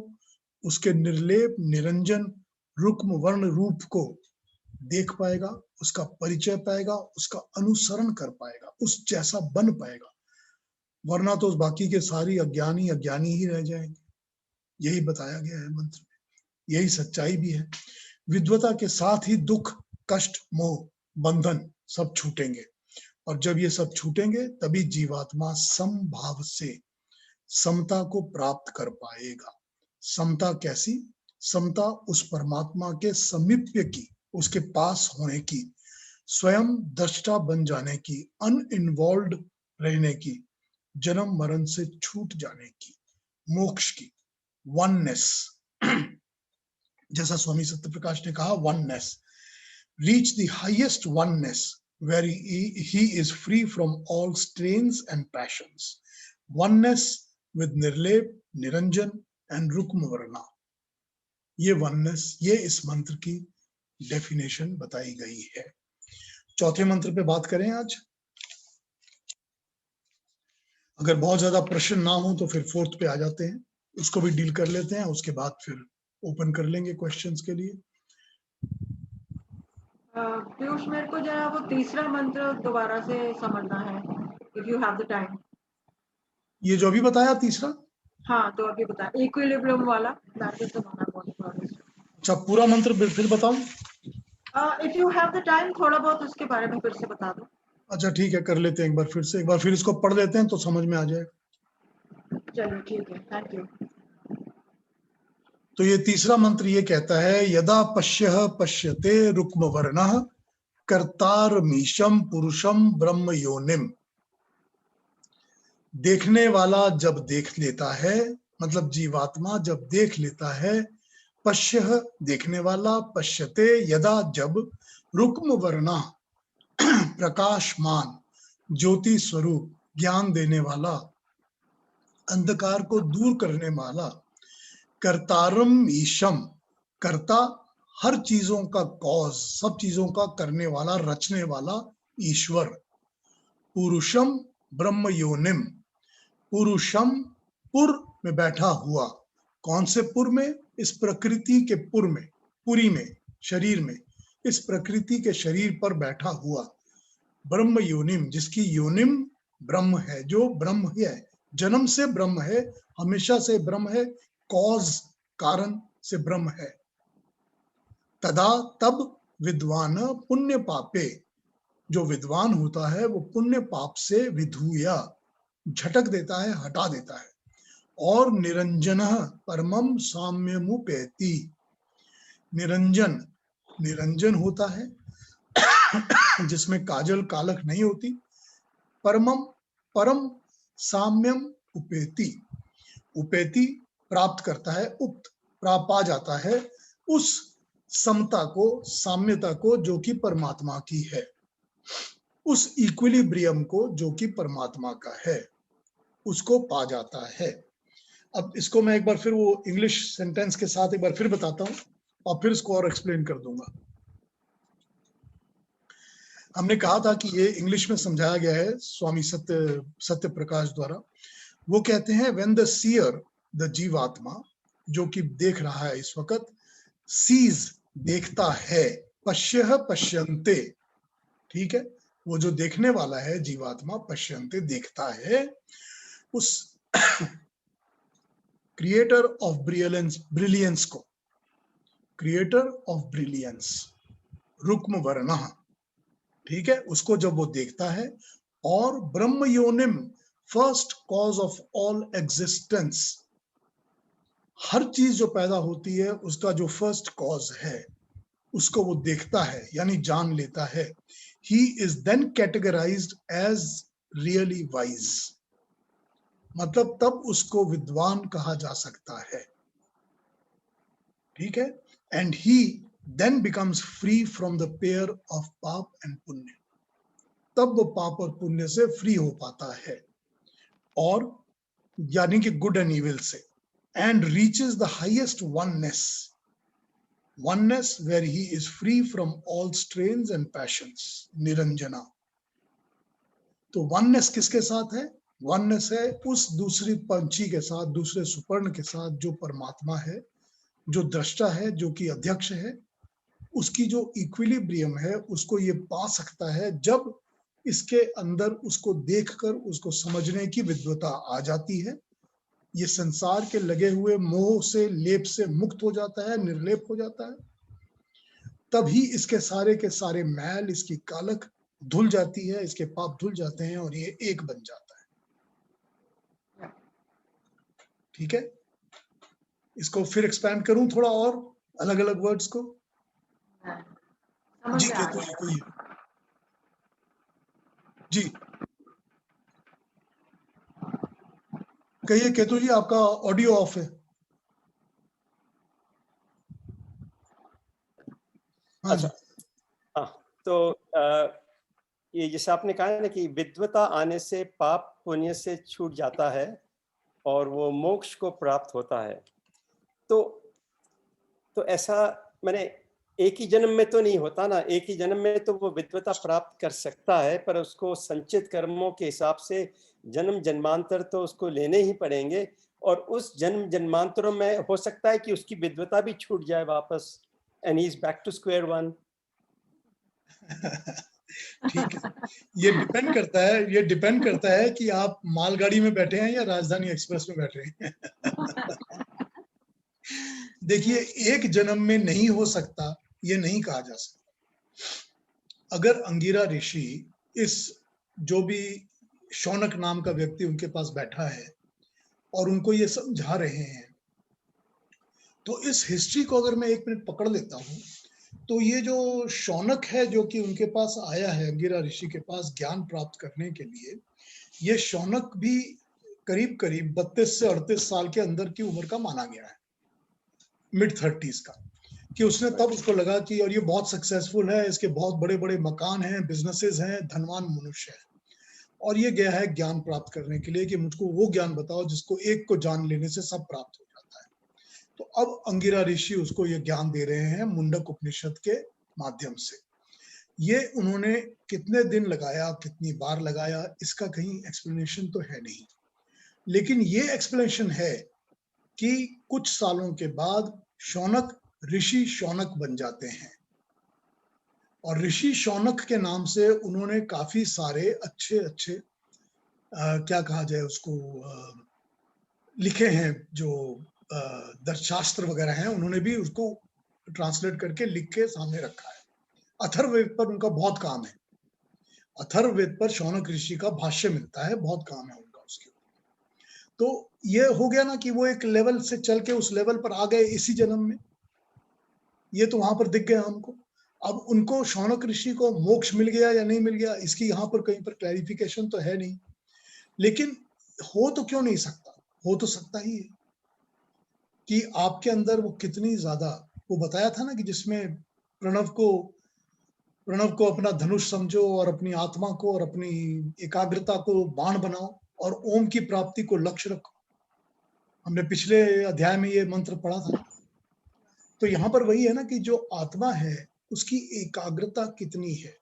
उसके निर्लेप निरंजन रुक्म वर्ण रूप को देख पाएगा, उसका परिचय पाएगा, उसका अनुसरण कर पाएगा, उस जैसा बन पाएगा। वरना तो बाकी के सारी अज्ञानी अज्ञानी ही रह जाएंगे। यही बताया गया है मंत्र में, यही सच्चाई भी है। विद्वता के साथ ही दुख, कष्ट, मोह, बंधन सब छूटेंगे, और जब ये सब छूटेंगे तभी जीवात्मा समभाव से समता को प्राप्त कर पाएगा। समता कैसी? समता उस परमात्मा के समीप्य की, उसके पास होने की, स्वयं दृष्टा बन जाने की, अनइन्वॉल्व रहने की, जन्म मरण से छूट जाने की, मोक्ष की, वननेस। जैसा स्वामी सत्यप्रकाश ने कहा, oneness, reach the highest oneness where he is free from all strains and passions. Oneness with निर्लेप, निरंजन and रुक्म वर्णा। ये वननेस, ये इस मंत्र की डेफिनेशन बताई गई है। चौथे मंत्र पे बात करें आज। अगर बहुत ज्यादा प्रश्न ना हो तो फिर फोर्थ पे आ जाते हैं, उसको भी डील कर लेते हैं, उसके बाद फिर ओपन कर लेंगे क्वेश्चंस के लिए। पीयूष, मेरे को जरा वो तीसरा मंत्र दोबारा से समझना है, if you have the time. ये जो अभी बताया तीसरा, हाँ तो अभी बता, इक्विलिब्रियम वाला, that is the one I want to understand. अच्छा पूरा मंत्र फिर बताऊं? If you have the time, थोड़ा बहुत उसके बारे में फिर से बता दो। अच्छा ठीक है, कर लेते हैं एक बार फिर से, एक बार फिर इसको पढ़ लेते हैं तो समझ में आ जाएगा। चलिए ठीक है, थैंक यू। तो ये तीसरा मंत्र ये कहता है, यदा पश्यः पश्यते रुक्म वर्णः कर्तारमीशम पुरुषम ब्रह्म योनिम। देखने वाला जब देख लेता है, मतलब जीवात्मा जब देख लेता है, पश्यः देखने वाला, पश्यते यदा जब, रुक्म वर्णः प्रकाशमान, ज्योति स्वरूप, ज्ञान देने वाला, अंधकार को दूर करने वाला, कर्तारम ईशम, कर्ता हर चीजों का कॉज, सब चीजों का करने वाला, रचने वाला ईश्वर, पुरुषम ब्रह्म योनिम, पुरुषम पुर में बैठा हुआ। कौन से पुर में? इस प्रकृति के पुर में, पुरी में, शरीर में, इस प्रकृति के शरीर पर बैठा हुआ, ब्रह्म योनिम, जिसकी योनिम ब्रह्म है, जो ब्रह्म है, जन्म से ब्रह्म है, हमेशा से ब्रह्म है, कॉज कारण से ब्रह्म है। तदा तब विद्वान पुण्य पापे, जो विद्वान होता है वो पुण्य पाप से विधूया, झटक देता है, हटा देता है। और निरंजन परमम साम्यमुपेति, निरंजन, निरंजन होता है जिसमें काजल कालक नहीं होती, परमम परम साम्यम उपेति, उपेति प्राप्त करता है, उक्त पा जाता है उस समता को, साम्यता को जो कि परमात्मा की है, उस इक्विलिब्रियम को जो कि परमात्मा का है, उसको पा जाता है। अब इसको मैं एक बार फिर वो इंग्लिश सेंटेंस के साथ एक बार फिर बताता हूं और फिर इसको और एक्सप्लेन कर दूंगा। हमने कहा था कि ये इंग्लिश में समझाया गया है स्वामी सत्य प्रकाश द्वारा। वो कहते हैं व्हेन द सीयर, द जीवात्मा जो कि देख रहा है इस वक्त, सीज देखता है, पश्यः पश्यन्ते, ठीक है, वो जो देखने वाला है जीवात्मा, पश्यन्ते देखता है, उस क्रिएटर ऑफ ब्रिलियंस को, क्रिएटर ऑफ ब्रिलियंस, रुक्म वर्णः, ठीक है, उसको जब वो देखता है, और ब्रह्म योनिम, first cause of all existence, हर चीज जो पैदा होती है उसका जो फर्स्ट कॉज है, उसको वो देखता है, यानी जान लेता है। He is then categorised as really wise, मतलब तब उसको विद्वान कहा जा सकता है, ठीक है। And he then becomes free from the pair of पाप एंड पुण्य, तब वो पाप और पुण्य से फ्री हो पाता है, और यानी कि गुड एंड इविल से, and reaches the highest oneness, oneness where he is free from all strains and passions, niranjana, तो वननेस किसके साथ है? वननेस है उस दूसरी पंछी के साथ, दूसरे सुपर्ण के साथ, जो परमात्मा है, जो दृष्टा है, जो कि अध्यक्ष है। उसकी जो इक्विलिब्रियम है उसको ये पा सकता है जब इसके अंदर उसको देखकर उसको समझने की विद्वता आ जाती है। ये संसार के लगे हुए मोह से, लेप से मुक्त हो जाता है, निर्लेप हो जाता है। तभी इसके सारे के सारे मैल, इसकी कालख धुल जाती है, इसके पाप धुल जाते हैं और ये एक बन जाता है। ठीक है, इसको फिर एक्सपैंड करूं थोड़ा और अलग अलग वर्ड्स को। समझ जी में आ केतु जी गया। कोई जी कहिए केतु जी, आपका ऑडियो ऑफ है। हाँ जी। अच्छा, हाँ, तो ये जैसे आपने कहा ना कि विद्वता आने से पाप पुण्य से छूट जाता है और वो मोक्ष को प्राप्त होता है। तो ऐसा मैंने एक ही जन्म में तो नहीं होता ना। एक ही जन्म में तो वो विद्वता प्राप्त कर सकता है, पर उसको संचित कर्मों के हिसाब से जन्म जन्मांतर तो उसको लेने ही पड़ेंगे, और उस जन्म जन्मांतरों में हो सकता है कि उसकी विद्वता भी छूट जाए वापस, and he is back to square one. ठीक है, ये डिपेंड करता है कि आप मालगाड़ी में बैठे हैं या राजधानी एक्सप्रेस में बैठे हैं। देखिए, एक जन्म में नहीं हो सकता ये नहीं कहा जा सकता। अगर अंगिरा ऋषि, इस जो भी शौनक नाम का व्यक्ति उनके पास बैठा है और उनको ये समझा रहे हैं, तो इस हिस्ट्री को अगर मैं एक मिनट पकड़ लेता हूं, तो ये जो शौनक है जो कि उनके पास आया है अंगिरा ऋषि के पास ज्ञान प्राप्त करने के लिए, ये शौनक भी करीब करीब 32 से 38 साल के अंदर की उम्र का माना गया है, मिड 30s का, कि उसने तब उसको लगा कि और ये बहुत सक्सेसफुल है, इसके बहुत बड़े बड़े मकान हैं, बिजनेसेस हैं, धनवान मनुष्य है, और ये गया है ज्ञान प्राप्त करने के लिए कि मुझको वो ज्ञान बताओ जिसको एक को जान लेने से सब प्राप्त हो जाता है। तो अब अंगिरा ऋषि उसको ये ज्ञान दे रहे हैं मुंडक उपनिषद के माध्यम से। ये उन्होंने कितने दिन लगाया, कितनी बार लगाया, इसका कहीं एक्सप्लेनेशन तो है नहीं, लेकिन ये एक्सप्लेनेशन है कि कुछ सालों के बाद शौनक ऋषि शौनक बन जाते हैं, और ऋषि शौनक के नाम से उन्होंने काफी सारे अच्छे अच्छे क्या कहा जाए उसको, लिखे हैं, जो दर्शशास्त्र वगैरह हैं, उन्होंने भी उसको ट्रांसलेट करके लिख के सामने रखा है। अथर्ववेद पर उनका बहुत काम है, अथर्ववेद पर शौनक ऋषि का भाष्य मिलता है, बहुत काम है उनका उसके ऊपर। तो ये हो गया ना कि वो एक लेवल से चल के उस लेवल पर आ गए इसी जन्म में, ये तो वहां पर दिख गया हमको। अब उनको शौनक ऋषि को मोक्ष मिल गया या नहीं मिल गया, इसकी यहाँ पर कहीं पर क्लैरिफिकेशन तो है नहीं, लेकिन हो तो क्यों नहीं सकता, हो तो सकता ही है कि आपके अंदर वो कितनी ज्यादा, वो बताया था ना कि जिसमें प्रणव को अपना धनुष समझो और अपनी आत्मा को और अपनी एकाग्रता को बाण बनाओ और ओम की प्राप्ति को लक्ष्य रखो। हमने पिछले अध्याय में ये मंत्र पढ़ा था। तो यहाँ पर वही है ना कि जो आत्मा है उसकी एकाग्रता कितनी है,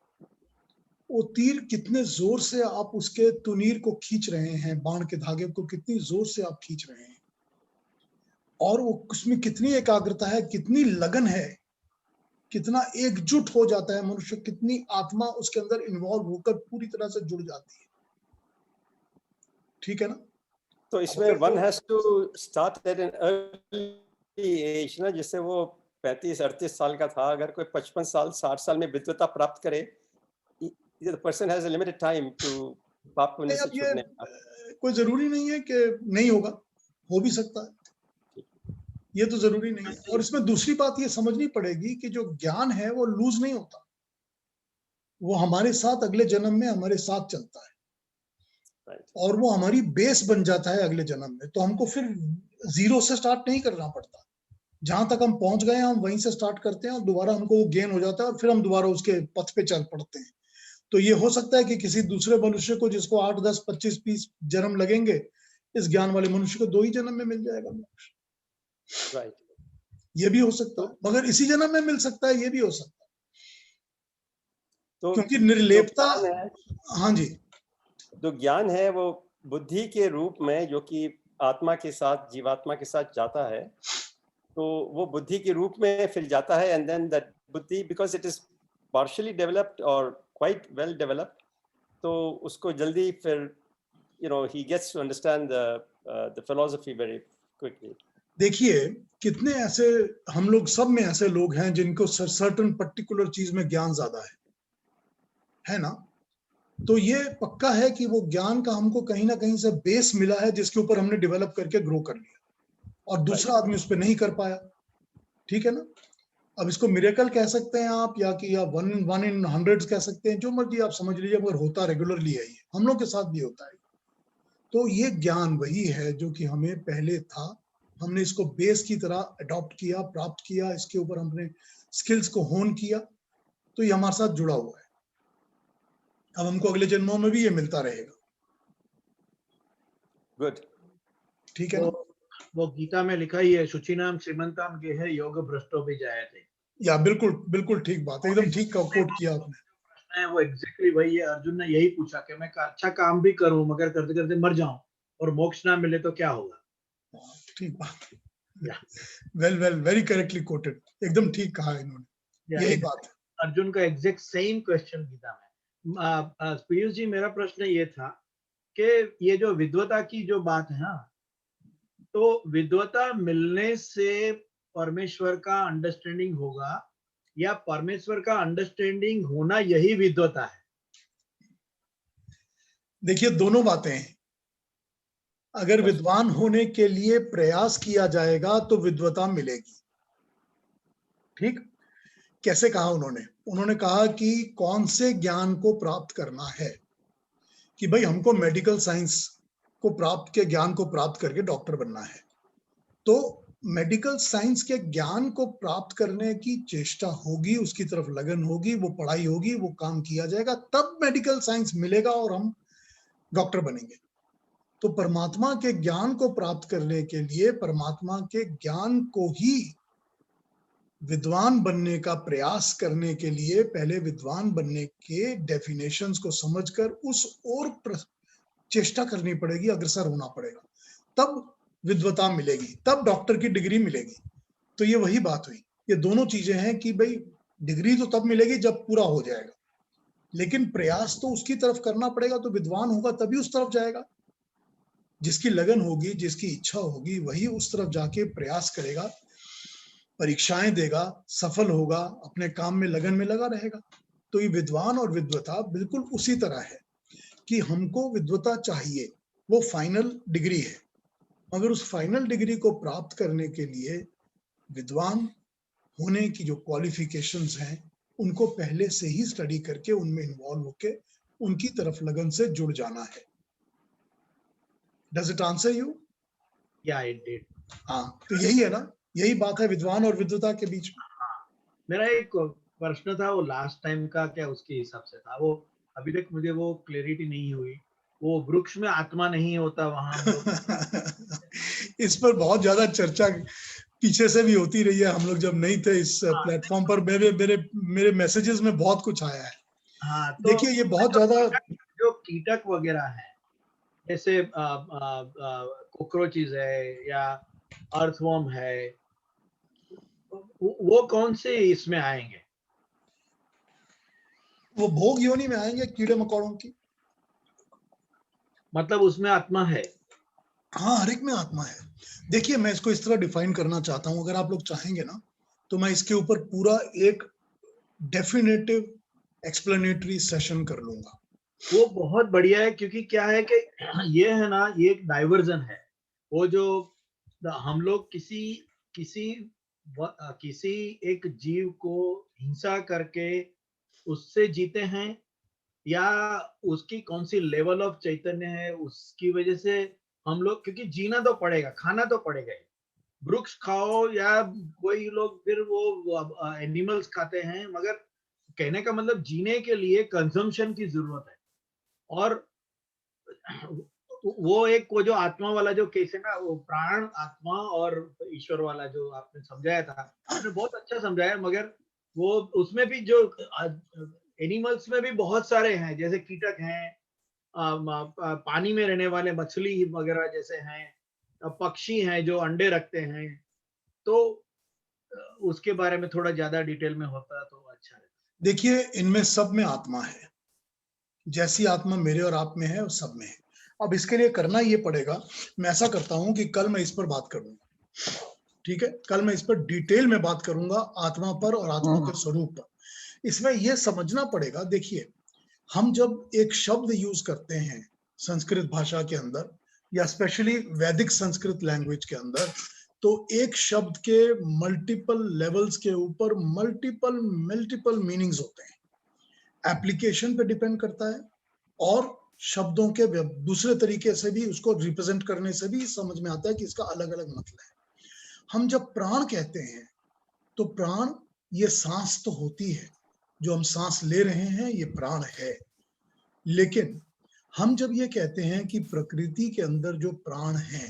वो तीर कितने जोर से आप उसके तुनीर को खींच रहे हैं, बाण के धागे को कितनी जोर से आप खींच रहे हैं, और वो उसमें कितनी एकाग्रता है, कितनी लगन है, कितना एकजुट हो जाता है मनुष्य, कितनी आत्मा उसके अंदर इन्वॉल्व होकर पूरी तरह से जुड़ जाती है। ठीक है ना? तो इसमें one has to start at an early age ना, जैसे वो 35-38 साल का था, अगर कोई 55 साल 60 साल में विद्वता प्राप्त करे, the person has a limited time to पाप पुण्य से छूटने का। कोई जरूरी नहीं है कि नहीं होगा, हो भी सकता है, ये तो जरूरी नहीं है। और इसमें दूसरी बात ये समझनी पड़ेगी कि जो ज्ञान है वो लूज नहीं होता, वो हमारे साथ अगले जन्म में हमारे साथ चलता है, और वो हमारी बेस बन जाता है अगले जन्म में। तो हमको फिर जीरो से स्टार्ट नहीं करना पड़ता, जहां तक हम पहुंच गए हम वहीं से स्टार्ट करते हैं और दोबारा हमको वो गेन हो जाता है और फिर हम दोबारा उसके पथ पे चल पड़ते हैं। तो ये हो सकता है कि किसी दूसरे मनुष्य को जिसको 8, 10, 25, 20 जन्म लगेंगे, इस ज्ञान वाले मनुष्य को 2 ही जन्म में मिल जाएगा मोक्ष। राइट, ये भी हो सकता है, मगर इसी जन्म में मिल सकता है, ये भी हो सकता है, तो क्योंकि निर्लेपता। हाँ जी, जो ज्ञान है वो बुद्धि के रूप में, जो कि आत्मा के साथ, जीवात्मा के साथ जाता है, तो वो बुद्धि के रूप में फिर जाता है, एंड देन दैट बुद्धि, because it is partially developed और क्वाइट वेल डेवलप्ड, तो उसको जल्दी फिर he gets to understand the philosophy very quickly. देखिए कितने ऐसे हम लोग सब में ऐसे लोग हैं जिनको सर्टेन पर्टिकुलर चीज में ज्ञान ज्यादा है ना? तो ये पक्का है कि वो ज्ञान का हमको कहीं ना कहीं से बेस मिला है जिसके ऊपर हमने डेवलप करके ग्रो कर लिया, और दूसरा आदमी उस पर नहीं कर पाया। ठीक है ना? अब इसको मिरेकल कह सकते हैं आप, या कि या वन इन 100 कह सकते हैं, जो मर्जी आप समझ लीजिए, मगर होता रेगुलरली है, ये हम लोग के साथ भी होता है। तो ये ज्ञान वही है जो कि हमें पहले था, हमने इसको बेस की तरह अडॉप्ट किया, प्राप्त किया, इसके ऊपर हमने स्किल्स को होन किया, तो ये हमारे साथ जुड़ा हुआ है। अब हमको अगले जन्मों में भी ये मिलता रहेगा। गुड, ठीक है ना? वो गीता में लिखा ही है, शुचिनाम श्रीमंताम गेह योग भ्रष्टो भी जायते। या बिल्कुल बिल्कुल ठीक बात है, एकदम ठीक कोट किया आपने। वो एग्जैक्टली वही है। अर्जुन ने यही पूछा कि मैं अच्छा काम भी करूं मगर करते करते मर जाऊं और मोक्ष ना मिले तो क्या होगा। ठीक बात, वेल वेरी करेक्टली कोटेड, एकदम ठीक कहा इन्होंने, यही बात है। अर्जुन का एग्जैक्ट सेम क्वेश्चन गीता में। पीयूष जी, मेरा प्रश्न ये था कि ये जो विद्वता की जो बात है ना, तो विद्वता मिलने से परमेश्वर का अंडरस्टैंडिंग होगा या परमेश्वर का अंडरस्टैंडिंग होना यही विद्वता है? देखिए दोनों बातें हैं। अगर विद्वान होने के लिए प्रयास किया जाएगा तो विद्वता मिलेगी। ठीक, कैसे कहा उन्होंने कहा कि कौन से ज्ञान को प्राप्त करना है, कि भाई हमको मेडिकल साइंस को प्राप्त के ज्ञान को प्राप्त करके डॉक्टर बनना है, तो मेडिकल साइंस के ज्ञान को प्राप्त करने की चेष्टा होगी, उसकी तरफ लगन होगी, वो पढ़ाई होगी, वो काम किया जाएगा, तब मेडिकल साइंस मिलेगा और हम डॉक्टर बनेंगे। तो परमात्मा के ज्ञान को प्राप्त करने के लिए, परमात्मा के ज्ञान को ही विद्वान बनने का प्रयास करने के लिए, पहले विद्वान बनने के डेफिनेशंस को समझकर उस ओर चेष्टा करनी पड़ेगी, अग्रसर होना पड़ेगा, तब विद्वता मिलेगी, तब डॉक्टर की डिग्री मिलेगी। तो ये वही बात हुई, ये दोनों चीजें हैं कि भाई डिग्री तो तब मिलेगी जब पूरा हो जाएगा, लेकिन प्रयास तो उसकी तरफ करना पड़ेगा, तो विद्वान होगा तभी उस तरफ जाएगा। जिसकी लगन होगी, जिसकी इच्छा होगी, वही उस तरफ जाके प्रयास करेगा, परीक्षाएं देगा, सफल होगा, अपने काम में लगन में लगा रहेगा। तो ये विद्वान और विद्वता बिल्कुल उसी तरह है कि हमको विद्वता चाहिए, वो फाइनल डिग्री है, मगर उस फाइनल डिग्री को प्राप्त करने के लिए विद्वान होने की जो क्वालिफिकेशंस हैं, उनको पहले से ही स्टडी करके उनमें इन्वॉल्व होके उनकी तरफ लगन से जुड़ जाना है। Does it answer you? Yeah, it did. हाँ, तो यही है ना, यही बात है विद्वान और विद्वता के बीच में। मेरा एक प्रश्न था, वो लास्ट टाइम का क्या उसके हिसाब से था, वो अभी तक मुझे वो क्लैरिटी नहीं हुई। वो वृक्ष में आत्मा नहीं होता वहां इस पर बहुत ज्यादा चर्चा पीछे से भी होती रही है, हम लोग जब नहीं थे इस प्लेटफॉर्म पर, मेरे मैसेजेस में बहुत कुछ आया है। हाँ, तो देखिए ये बहुत ज्यादा जो कीटक वगैरह है, जैसे कॉकरोचेस है या अर्थवर्म है, वो कौन से इसमें आएंगे? वो भोग योनि में आएंगे, कीड़े मकोड़ों की। मतलब उसमें आत्मा है? हाँ, हर एक में आत्मा है। देखिए मैं इसको इस तरह डिफाइन करना चाहता हूँ, अगर आप लोग चाहेंगे ना तो मैं इसके ऊपर पूरा एक डेफिनेटिव एक्सप्लेनेटरी सेशन कर लूंगा। वो बहुत बढ़िया है, क्योंकि क्या है कि ये है ना, ये एक डाइवर्जन है। वो जो हम लोग किसी एक जीव को हिंसा करके उससे जीते हैं, या उसकी कौन सी लेवल ऑफ चैतन्य है उसकी वजह से हम लोग, क्योंकि जीना तो पड़ेगा, खाना तो पड़ेगा ही। वृक्ष खाओ या कोई लोग फिर वो एनिमल्स खाते हैं, मगर कहने का मतलब जीने के लिए कंजम्पशन की जरूरत है। और वो एक वो जो आत्मा वाला जो केस है ना, वो प्राण, आत्मा और ईश्वर वाला जो आपने समझाया था, आपने बहुत अच्छा समझाया। मगर वो उसमें भी जो एनिमल्स में भी बहुत सारे हैं, जैसे कीटक हैं, पानी में रहने वाले मछली वगैरह जैसे हैं, पक्षी हैं जो अंडे रखते हैं, तो उसके बारे में थोड़ा ज्यादा डिटेल में होता तो अच्छा है। देखिए, इनमें सब में आत्मा है, जैसी आत्मा मेरे और आप में है, उस सब में है। अब इसके लिए करना ये पड़ेगा, मैं ऐसा करता हूं कि कल मैं इस पर बात करूंगा, ठीक है? कल मैं इस पर डिटेल में बात करूंगा, आत्मा पर और आत्मा के स्वरूप पर। इसमें यह समझना पड़ेगा, देखिए, हम जब एक शब्द यूज करते हैं संस्कृत भाषा के अंदर या स्पेशली वैदिक संस्कृत लैंग्वेज के अंदर, तो एक शब्द के मल्टीपल लेवल्स के ऊपर मल्टीपल मीनिंग्स होते हैं। एप्लीकेशन पे डिपेंड करता है और शब्दों के दूसरे तरीके से भी उसको रिप्रेजेंट करने से भी समझ में आता है कि इसका अलग अलग मतलब है। हम जब प्राण कहते हैं तो प्राण ये सांस तो होती है, जो हम सांस ले रहे हैं ये प्राण है। लेकिन हम जब ये कहते हैं कि प्रकृति के अंदर जो प्राण है,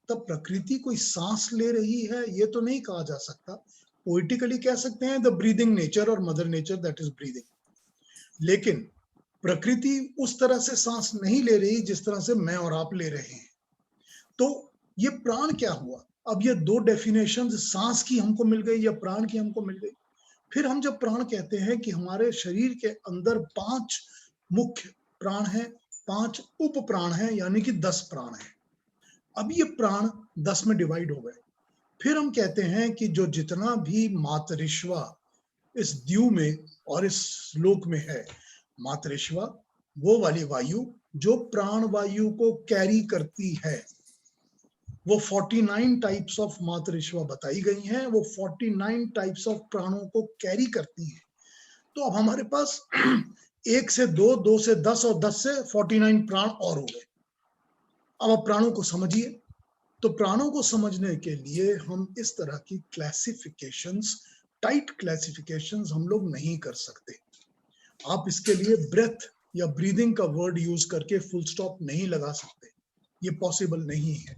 तब प्रकृति कोई सांस ले रही है ये तो नहीं कहा जा सकता। पोइटिकली कह सकते हैं द ब्रीदिंग नेचर और mother nature that is breathing, लेकिन प्रकृति उस तरह से सांस नहीं ले रही जिस तरह से मैं और आप ले रहे हैं। तो ये प्राण क्या हुआ? अब ये दो डेफिनेशंस सांस की हमको मिल गई या प्राण की हमको मिल गई। फिर हम जब प्राण कहते हैं कि हमारे शरीर के अंदर 5 मुख्य प्राण हैं, 5 उप प्राण हैं, यानी कि 10 प्राण हैं। अब ये प्राण 10 में डिवाइड हो गए। फिर हम कहते हैं कि जो जितना भी मातरिश्वा इस द्यू में और इस श्लोक में है, मातरिश्वा वो वाली वायु जो प्राण वायु को कैरी करती है, वो 49 टाइप्स ऑफ मातरिश्वा बताई गई हैं, वो 49 टाइप्स ऑफ प्राणों को कैरी करती हैं। तो अब हमारे पास 1 से 2, 2 से 10 और 10 से 49 प्राण और हो गए। अब आप प्राणों को समझिए। तो प्राणों को समझने के लिए हम इस तरह की क्लासिफिकेशंस, टाइट क्लासिफिकेशंस हम लोग नहीं कर सकते। आप इसके लिए ब्रेथ या ब्रीदिंग का वर्ड यूज करके फुल स्टॉप नहीं लगा सकते, ये पॉसिबल नहीं है।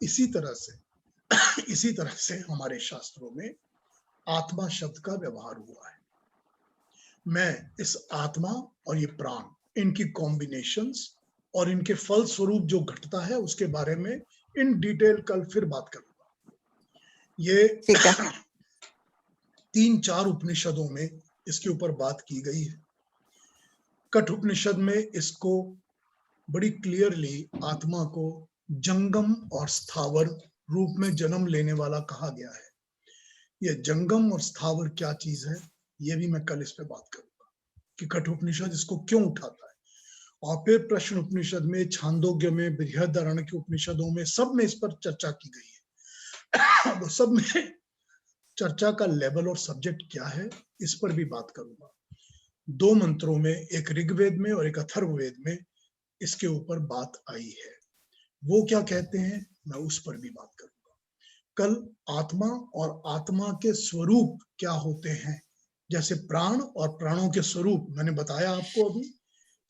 इसी तरह से हमारे शास्त्रों में आत्मा शब्द का व्यवहार हुआ है। मैं इस आत्मा और ये प्राण, इनकी कॉम्बिनेशंस और इनके फल स्वरूप जो घटता है उसके बारे में इन डिटेल कल फिर बात करूंगा। ये 3-4 उपनिषदों में इसके ऊपर बात की गई है। कठोपनिषद में इसको बड़ी क्लियरली आत्मा को जंगम और स्थावर रूप में जन्म लेने वाला कहा गया है। ये जंगम और स्थावर क्या चीज है, ये भी मैं कल इस पे बात करूंगा कि कठोपनिषद इसको क्यों उठाता है। और फिर प्रश्न उपनिषद में, छांदोग्य में, बृहदारण्यक उपनिषदों में, सब में इस पर चर्चा की गई है। वो सब में चर्चा का लेवल और सब्जेक्ट क्या है, इस पर भी बात करूंगा। 2 मंत्रों में, एक ऋग्वेद में और एक अथर्ववेद में इसके ऊपर बात आई है। वो क्या कहते हैं, मैं उस पर भी बात करूंगा। कल आत्मा और आत्मा के स्वरूप क्या होते हैं, जैसे प्राण और प्राणों के स्वरूप मैंने बताया आपको अभी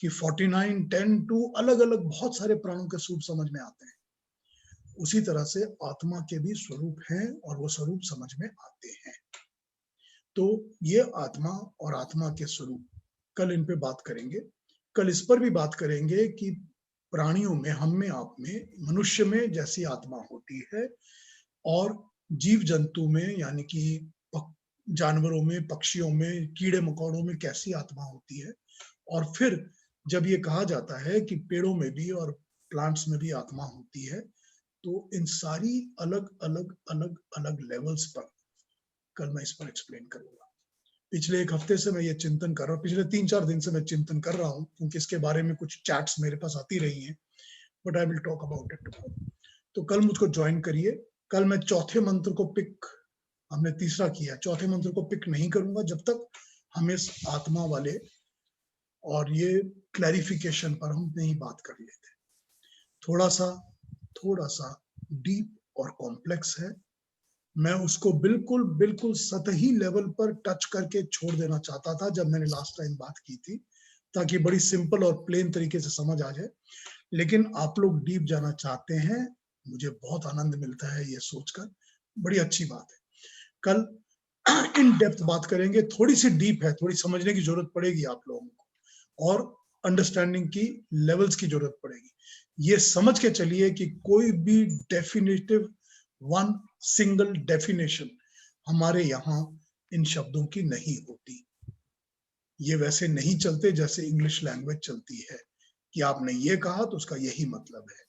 कि 49, 10, 2 अलग अलग बहुत सारे प्राणों के स्वरूप समझ में आते हैं। उसी तरह से आत्मा के भी स्वरूप हैं और वो स्वरूप समझ में आते हैं। तो ये आत्मा और आत्मा के स्वरूप कल इन पे बात करेंगे। कल इस पर भी बात करेंगे कि प्राणियों में, हम में, आप में, मनुष्य में जैसी आत्मा होती है और जीव जंतु में यानी कि जानवरों में, पक्षियों में, कीड़े मकोड़ों में कैसी आत्मा होती है। और फिर जब ये कहा जाता है कि पेड़ों में भी और प्लांट्स में भी आत्मा होती है, तो इन सारी अलग अलग लेवल्स पर कल मैं इस पर एक्सप्लेन करूंगा। पिछले 1 हफ्ते से मैं ये चिंतन कर रहा हूँ, पिछले 3-4 दिन से मैं चिंतन कर रहा हूँ, क्योंकि इसके बारे में कुछ चैट्स मेरे पास आती रही हैं, but I will talk about it tomorrow. तो कल मुझको ज्वाइन करिए। कल मैं चौथे मंत्र को पिक, हमने तीसरा किया, चौथे मंत्र को पिक नहीं करूंगा जब तक हम इस आत्मा वाले और ये क्लैरिफिकेशन पर हम नहीं बात कर लेते। थोड़ा सा डीप और कॉम्प्लेक्स है। मैं उसको बिल्कुल सतही लेवल पर टच करके छोड़ देना चाहता था जब मैंने लास्ट टाइम बात की थी, ताकि बड़ी सिंपल और प्लेन तरीके से समझ आ जाए। लेकिन आप लोग डीप जाना चाहते हैं, मुझे बहुत आनंद मिलता है ये सोचकर, बड़ी अच्छी बात है। कल इन डेप्थ बात करेंगे, थोड़ी सी डीप है, थोड़ी समझने की जरूरत पड़ेगी आप लोगों को। और अंडरस्टैंडिंग की लेवल्स की जरूरत पड़ेगी। ये समझ के चलिए कि कोई भी डेफिनेटिव वन सिंगल डेफिनेशन हमारे यहाँ इन शब्दों की नहीं होती। ये वैसे नहीं चलते जैसे इंग्लिश लैंग्वेज चलती है कि आपने ये कहा तो उसका यही मतलब है।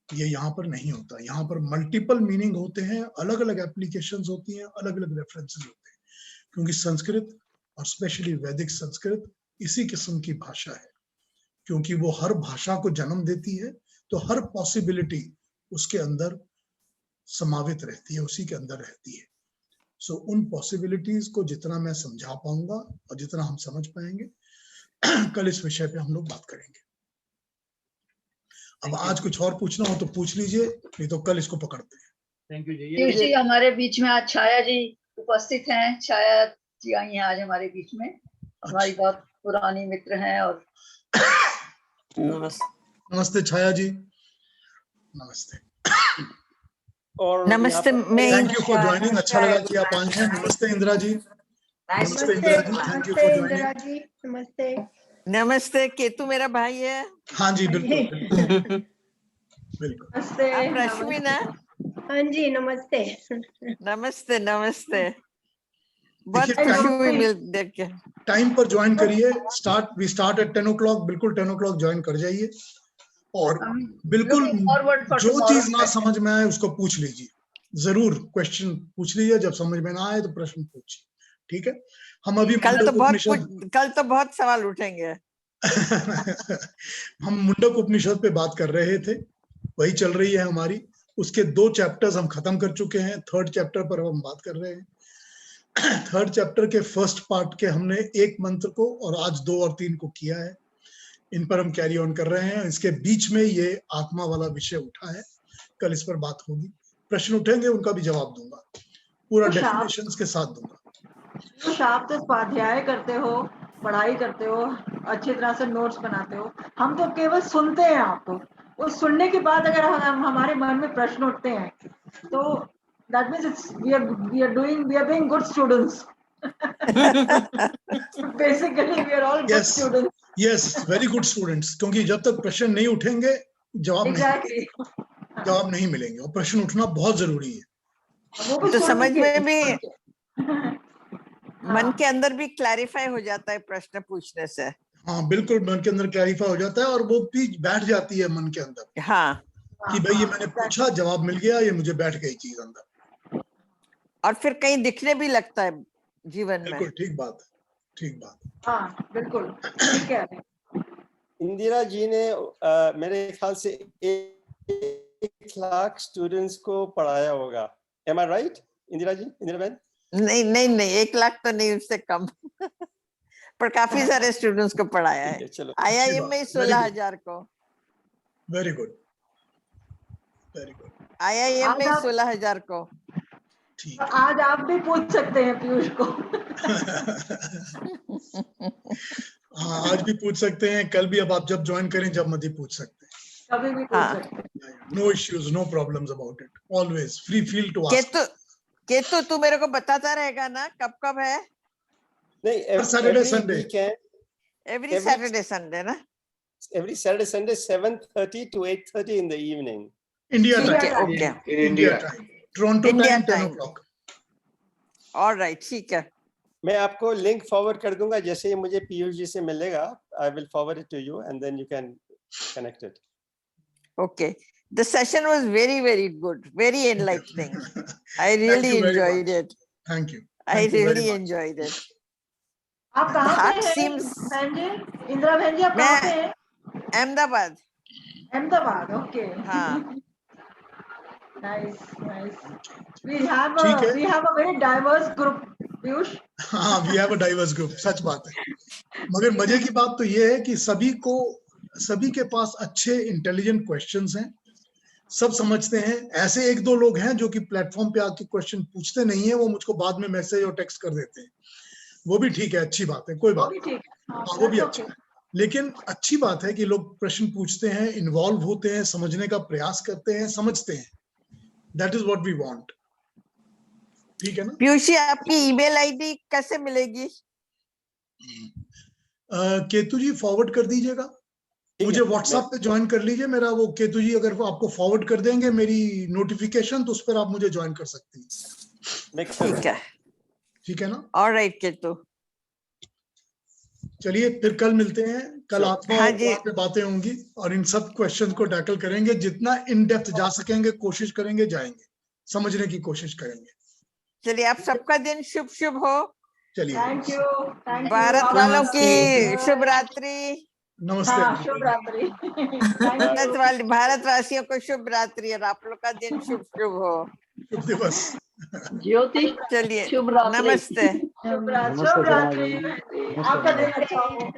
ये यहाँ पर नहीं होता। यहाँ पर मल्टीपल मीनिंग होते हैं, अलग अलग एप्लीकेशंस होती हैं, अलग अलग रेफरेंसेस होते हैं, क्योंकि संस्कृत और स्पेशली वैदिक संस्कृत इसी किस्म की भाषा है, क्योंकि वो हर भाषा को जन्म देती है, तो हर पॉसिबिलिटी उसके अंदर समावित रहती है, उसी के अंदर रहती है। सो उन पॉसिबिलिटीज को जितना मैं समझा पाऊंगा और जितना हम समझ पाएंगे कल इस विषय पे हम लोग बात करेंगे। अब आज कुछ और पूछना हो तो पूछ लीजिए, नहीं तो कल इसको पकड़ते हैं। थैंक यू जी। पीयूष जी हमारे बीच में आज छाया जी उपस्थित हैं। छाया जी आई हैं आज हमारे बीच में, हमारी बहुत पुरानी मित्र हैं। और नमस्ते छाया जी। नमस्ते। और नमस्ते। मैं थैंक यू फॉर ज्वाइनिंग। अच्छा लगा कि आप आए हैं। नमस्ते इंदिरा जी। नमस्ते Indira ji, thank you for joining. नमस्ते। नमस्ते। केतु मेरा भाई है। हाँ जी बिल्कुल बिल्कुल बिल्कुल। नमस्ते। आप रश्मि ना? हाँ जी नमस्ते। नमस्ते नमस्ते। बहुत देखिए, खुशी टाइम- हुई मिल देख के। टाइम पर ज्वाइन करिए। We start at 10 o'clock। बिल्कुल 10 o'clock ज्वाइन कर जाइए और बिल्कुल फॉरवर्ड फॉर जो चीज ना समझ में आए उसको पूछ लीजिए। जरूर क्वेश्चन पूछ लीजिए, जब समझ में ना आए तो प्रश्न पूछिए, ठीक है। हम अभी कल मुंडक तो बहुत सवाल उठेंगे। हम मुंडक उपनिषद पे बात कर रहे थे, वही चल रही है हमारी। उसके 2 चैप्टर्स हम खत्म कर चुके हैं। 3rd चैप्टर पर हम बात कर रहे हैं। 3rd चैप्टर के फर्स्ट पार्ट के हमने एक मंत्र को और आज 2 और 3 को किया है। इन पर हम कैरी ऑन कर रहे हैं। इसके बीच में ये आत्मा वाला विषय उठा है, कल इस पर बात होगी। प्रश्न उठेंगे, उनका भी जवाब दूंगा, पूरा डेफिनेशंस के साथ दूंगा। आप तो स्वाध्याय करते हो, पढ़ाई करते हो, अच्छी तरह से नोट्स बनाते हो, हम तो केवल सुनते हैं आपको। उस सुनने के बाद अगर हमारे मन में प्रश्न उठते हैं तो that means we are being good students. Basically we are all good students. Yes, very good students, क्योंकि जब तक प्रश्न नहीं उठेंगे जवाब नहीं मिलेंगे, और प्रश्न उठना बहुत जरूरी है। तो समझ में भी मन के अंदर भी क्लैरिफाई हो जाता है प्रश्न पूछने से। हाँ बिल्कुल, मन के अंदर क्लैरिफाई हो जाता है और वो भी बैठ जाती है मन के अंदर। हाँ, कि भाई ये मैंने पूछा, जवाब मिल गया, ये मुझे बैठ गई चीज अंदर, और फिर कहीं दिखने भी लगता है जीवन में। बिल्कुल ठीक बात, ठीक बात। हाँ बिल्कुल ठीक है। इंदिरा जी ने मेरे ख्याल से 1 लाख स्टूडेंट्स को पढ़ाया होगा। Am I right, Indira ji, Indira बहन? नहीं 1 लाख तो नहीं, उससे कम। पर काफी सारे स्टूडेंट्स को पढ़ाया है। चलो, IIM में 16,000 को। Very good, very good. IIM में 16,000 को। ठीक। आज आप भी पूछ सकते हैं पीयूष को। हाँ आज भी पूछ सकते हैं, कल भी। अब आप जब ज्वाइन करें जब मर्जी पूछ सकते हैं, कभी भी पूछ सकते हैं। No issues, no problems about it, always free feel to ask. Ketu तू मेरे को बताता रहेगा ना कब है? नहीं, Saturday Sunday, every Saturday Sunday ना? every Saturday Sunday 7:30 to 8:30 in the evening. India ठीक टाइम, है, okay. in India time, Toronto time 10 o'clock। Alright, ठीक है। मैं आपको लिंक फॉरवर्ड कर दूंगा, जैसे ही मुझे पीयूष जी से मिलेगा I will forward it to you and then you can connect it. Okay, the session was very good, very enlightening. I really enjoyed it. Thank you. I really enjoyed it. आप कहाँ Heart से हैं seems- बहन जी? इंदिरा बहन जी आप कहाँ से हैं? अहमदाबाद। अहमदाबाद, ओके। हाँ। Nice. ठीक है। We have a very diverse group, Piyush. हाँ, we have a diverse group, सच बात है। मगर मजे की बात तो ये है कि सभी के पास अच्छे इंटेलिजेंट क्वेश्चंस हैं, सब समझते हैं। ऐसे 1-2 लोग हैं जो कि प्लेटफॉर्म पे आके क्वेश्चन पूछते नहीं है, वो मुझको बाद में मैसेज और टेक्स्ट कर देते हैं। वो भी ठीक है, अच्छी बात है, कोई बात नहीं। हाँ, वो भी अच्छा है। लेकिन अच्छी बात है कि लोग प्रश्न पूछते हैं, इन्वॉल्व होते हैं, समझने का प्रयास करते हैं, समझते हैं। That is what we want, ठीक है ना? पीयूष जी, आपकी ईमेल आईडी कैसे मिलेगी? केतु जी फॉरवर्ड कर दीजिएगा, ठीक है, मुझे व्हाट्सएप पे ज्वाइन कर लीजिए। मेरा वो केतु जी अगर वो आपको फॉरवर्ड कर देंगे मेरी नोटिफिकेशन, तो उस पर आप मुझे ज्वाइन कर सकती हैं। मैं कर ठीक है, ठीक है ना? all right Ketu. चलिए फिर कल मिलते हैं। कल Sure. आत्मा हाँ और जी। वहाँ पे बातें होंगी और इन सब क्वेश्चन को टैकल करेंगे, जितना इन डेप्थ जा सकेंगे कोशिश करेंगे, जाएंगे, समझने की कोशिश करेंगे। चलिए, आप सबका दिन शुभ शुभ हो। चलिए, thank you, thank you. Bharat वालों की नमस्ते। शुभ रात्रि। नमस्ते। हाँ, शुभ रात्रि। Thank you. भारतवासियों को शुभ रात्रि और आप लोग का दिन शुभ शुभ हो। शुभ दिवस। ज्योति चलिए, शुभ रात्रि। नमस्ते। शुभ रात्रि। आपका दिन अच्छा हो।